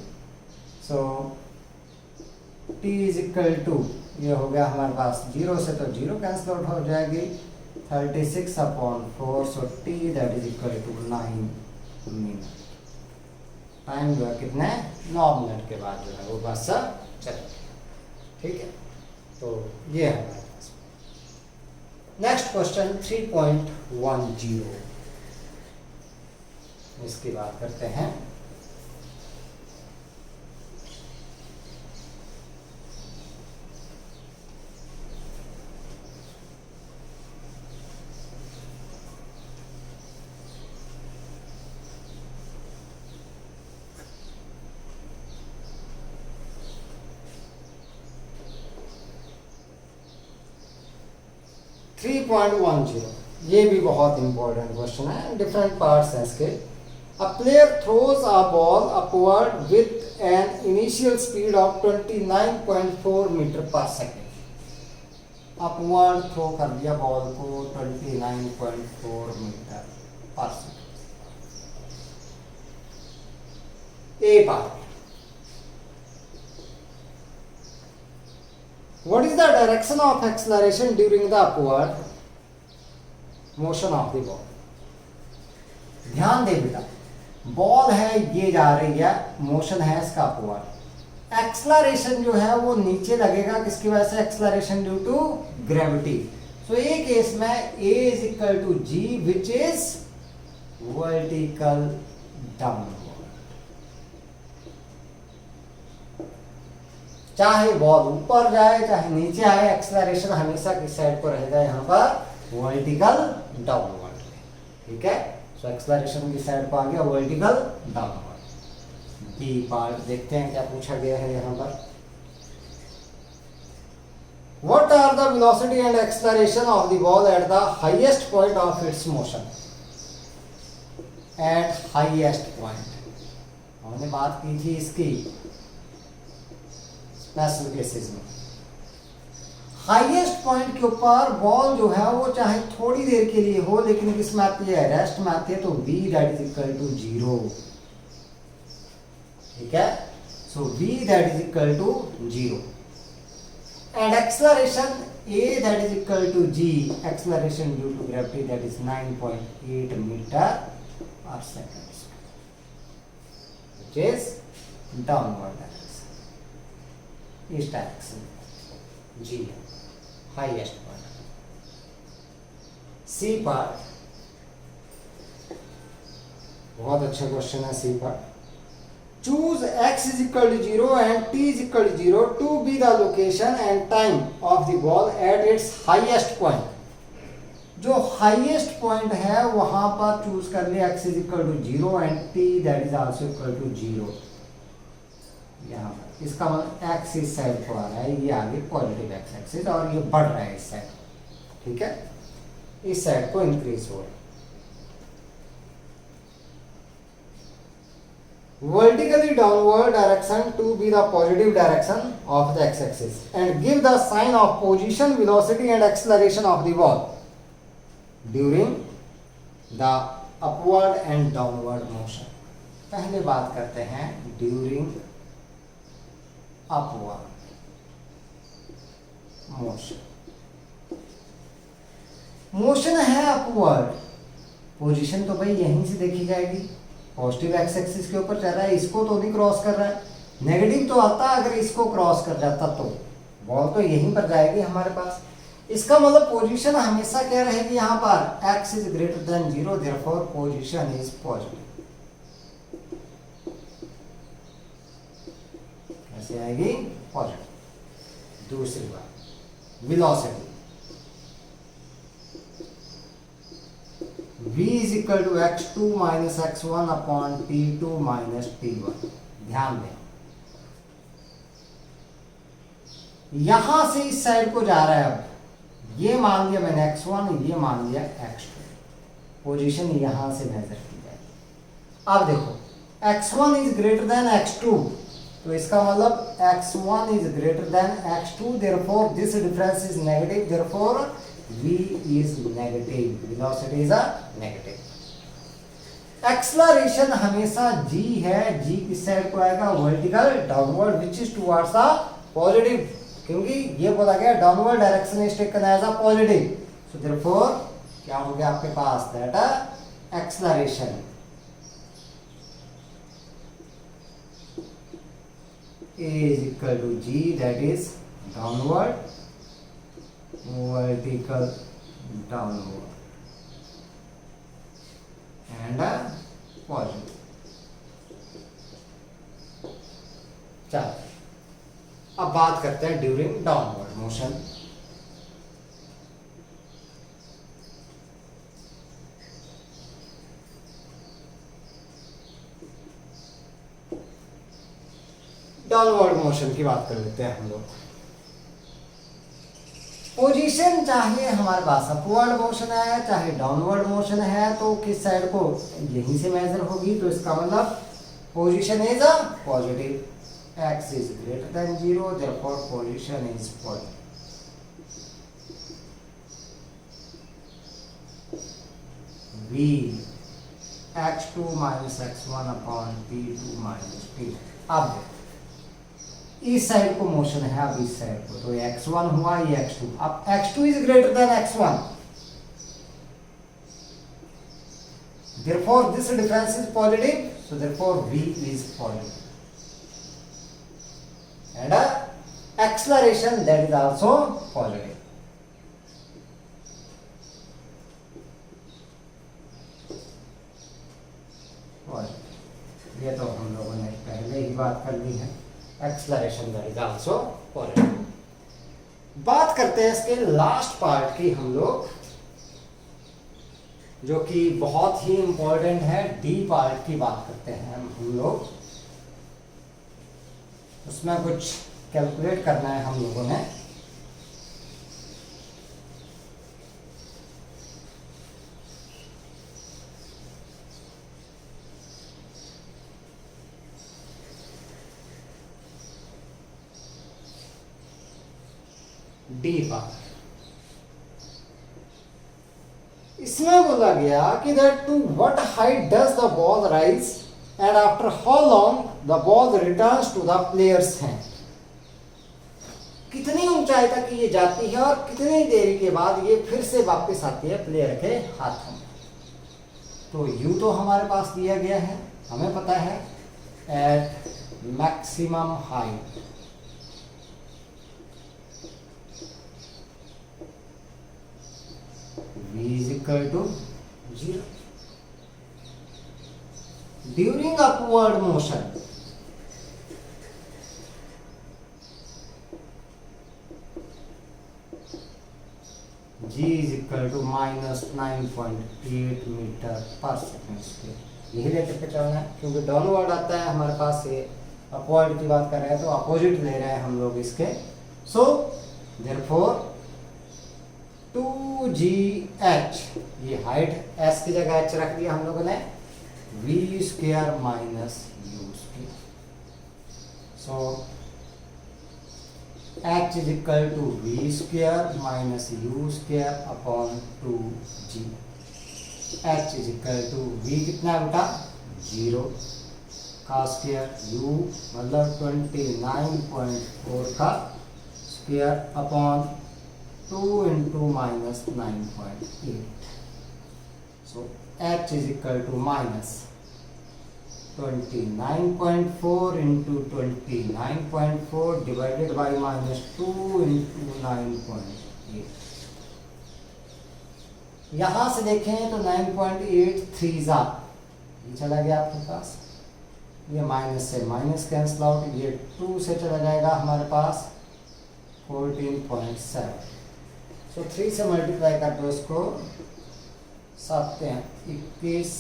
So T is equal to, ये हो गया हमारे पास 0 से तो 0 कैंसिल आउट हो जाएगी, 36 upon 4, so T that is equal to 9 minute. Time जो है कितने 9 मिनट के बाद जो है वो बस चले, ठीक है। तो ये है हमारे पास। नेक्स्ट क्वेश्चन 3.10, इसकी बात करते हैं। 3.10, ये भी बहुत इंपॉर्टेंट क्वेश्चन है, डिफरेंट पार्ट्स हैं इसके। A player throws a ball upward with an initial speed of 29.4 metre per second. Upward throw कर दिया बॉल को 29.4 metre per second. A part, what is the direction of acceleration during the upward motion of the ball? ध्यान दे बेटा, ball है ये जा रही है, मोशन है इसका अपवर्ड। एक्सलरेशन जो है वो नीचे लगेगा, किसकी वजह से? Acceleration due to gravity. So a case में A is equal to G which is vertical downward. चाहे बॉल ऊपर जाए चाहे नीचे आए, एक्सलरेशन हमेशा किस साइड को रहेगा? यहाँ पर वर्टिकल डाउनवर्ड। ठीक है, सो एक्सलरेशन किस साइड को आ गया? Vertical downward. बी पार्ट देखते हैं क्या पूछा गया है यहाँ पर। What are the velocity and acceleration of the ball at the highest point of its motion? At highest point, हमने बात की थी इसकी स्पेशल केसेस में। हाईएस्ट पॉइंट के ऊपर बॉल जो है वो चाहे थोड़ी देर के लिए हो, लेकिन किस में आती है? रेस्ट में आती है, तो v that is equal to 0। ठीक है, so v that is equal to 0 and acceleration a that is equal to g, acceleration due to gravity that is 9.8 metre per second, which is downward direction. इस direction जी highest point. C part, बहुत अच्छा question है C part. Choose x is equal to 0 and t is equal to 0 to be the location and time of the ball at its highest point. जो highest point है वहां पर choose कर लिया x is equal to 0 and t that is also equal to 0। यहाँ पर इसका मतलब एक्स इस साइड को आ रहा है, ये आगे पॉजिटिव एक्स एक्सिस, और ये बढ़ रहा है इस साइड। ठीक है, इस साइड को इंक्रीज हो रहा है। Vertically downward direction to be the positive direction of the X axis and give the sign of position, velocity and acceleration of the ball during the upward and downward motion. पहले बात करते हैं during upward motion. Motion है upward, position तो भाई यहीं से देखी जाएगी, पॉजिटिव एक्स एक्सिस के ऊपर चल रहा है, इसको तो नहीं क्रॉस कर रहा है। नेगेटिव तो आता अगर इसको क्रॉस कर जाता तो बॉल तो यहीं पर जाएगी हमारे पास। इसका मतलब पोजीशन हमेशा क्या रहेगी? यहाँ पर X is greater than 0, therefore position is positive. कैसे आएगी? पॉजिटिव। दूसरी बात, velocity v is equal to x2 minus x1 upon t2 minus t1। ध्यान दें, यहां से इस साइड को जा रहा है। अब ये मान लिया मैंने x1, ये मान लिया x2, पोजीशन यहां से मेजर की जाएगी। अब देखो x1 is greater then x2, तो इसका मतलब x1 is greater than x2, therefore this difference is negative, therefore v is negative, velocity is a negative। Acceleration हमेशा g है, g किस साइड को आएगा? Vertical downward, which is towards the positive, क्योंकि ये बोला गया downward direction is taken as a positive. So therefore क्या हो गया आपके पास? That acceleration A is equal to G, that is downward, vertical downward and a positive। चलो अब बात करते हैं during downward motion. Downward motion की बात कर लेते हैं हम लोग। पोजीशन चाहे हमारे पास अपवर्ड मोशन है चाहे डाउनवर्ड मोशन है तो किस साइड को यहीं से मेजर होगी, तो इसका मतलब position is a positive, x is greater than 0, therefore position is positive. v x2 minus x1 upon t2 minus t। अब इस साइड को मोशन है, अब इस साइड को, तो ये x1 हुआ, ये x2। अब x2 is greater than x1, therefore this difference is positive, so therefore v is positive, and acceleration that is also positive। ये तो हम लोगों ने पहले ही बात कर ली है, acceleration that is also positive. बात करते हैं इसके लास्ट पार्ट की हम लोग, जो कि बहुत ही इंपॉर्टेंट है, डी पार्ट की बात करते हैं हम लोग। उसमें कुछ कैलकुलेट करना है हम लोगों ने। डी पार्ट, इसमें बोला गया कि that to what height does the ball rise and after how long the ball returns to the player's hand. कितनी ऊंचाई तक ये जाती है और कितनी देर के बाद ये फिर से वापस आती है प्लेयर के हाथों में। तो यू तो हमारे पास दिया गया है, हमें पता है at maximum height v is equal to 0 during upward motion। g is equal to -9.8 metre per second square. यही लेकर के चलना है, क्योंकि डाउनवर्ड आता है हमारे पास, ये अपवर्ड की बात कर रहे हैं तो अपोजिट ले रहे हैं हम लोग इसके। सो देयरफॉर 2gh, ये हाइट s की जगह h रख दिया हम लोगों ने, v square minus u square. So h is equal to v square minus u square upon 2g। h is equal to v कितना बेटा 0 का स्क्वायर, u मतलब 29.4 का square upon 2 into minus 9.8। So h is equal to minus 29.4 into 29.4 divided by minus 2 into 9.8। यहां से देखें तो 9.8 3 ये चला गया आपके पास, ये माइनस से माइनस कैंसिल आउट, ये 2 से चला जाएगा हमारे पास 14.7। तो 3 से मल्टीप्लाई कर दो इसको, 7 21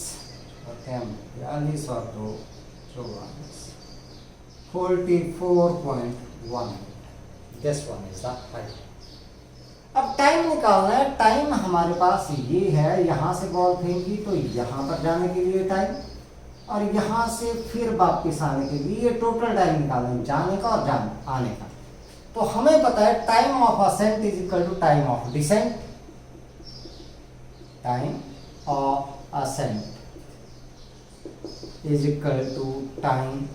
42 और 2 44, 44.1। This one is the height. अब टाइम निकालना है, टाइम हमारे पास ये है, यहाँ से बॉल फेंकी तो यहाँ पर जाने के लिए टाइम, और यहाँ से फिर वापस आने के लिए, ये टोटल टाइम निकालना है जाने का और आने का। तो हमें पता है time of ascent is equal to time of descent. Time of ascent is equal to time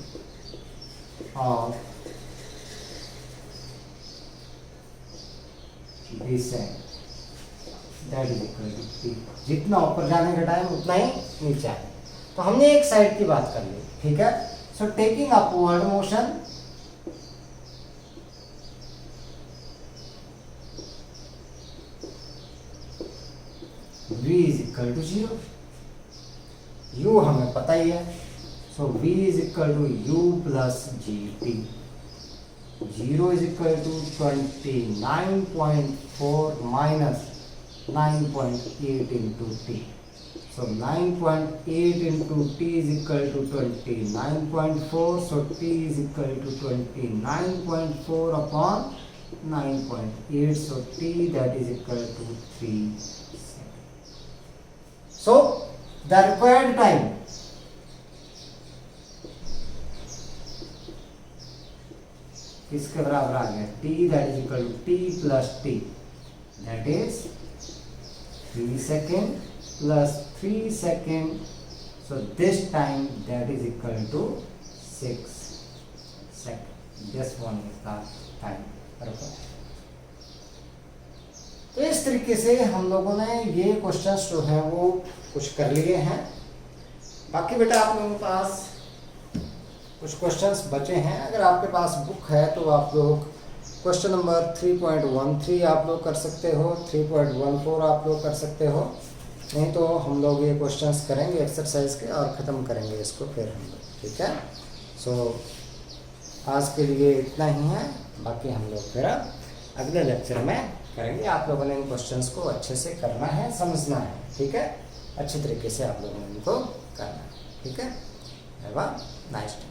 of descent, that is equal to T. जितना ऊपर जाने का टाइम उतना ही नीचे आए। तो हमने एक साइड की बात कर ली, ठीक है। So taking upward motion, v is equal to 0, u हमें पता ही है, so v is equal to u plus gt। 0 is equal to 29.4 minus 9.8 into t। So 9.8 into t is equal to 29.4, so t is equal to 29.4 upon 9.8, so t that is equal to 3 seconds. So the required time किसके बराबर आ गया, t that is equal to t plus t, that is 3 second plus 3 second, so this time that is equal to 6 second. This one is the time. तो इस तरीके से हम लोगों ने ये क्वेश्चंस जो है वो कुछ कर लिए हैं। बाकी बेटा आप लोगों के पास कुछ क्वेश्चंस बचे हैं। अगर आपके पास बुक है तो आप लोग क्वेश्चन नंबर 3.13 आप लोग कर सकते हो, 3.14 आप लोग कर सकते हो, नहीं तो हम लोग ये क्वेश्चंस करेंगे एक्सरसाइज के और ख़त्म करेंगे इसको फिर हम लोग, ठीक है। सो आज के लिए इतना ही है, बाकी हम लोग फिर अगले लेक्चर में करेंगे। आप लोगों ने इन क्वेश्चंस को अच्छे से करना है, समझना है, ठीक है। अच्छे तरीके से आप लोगों ने इनको करना है, ठीक है। Have a nice day.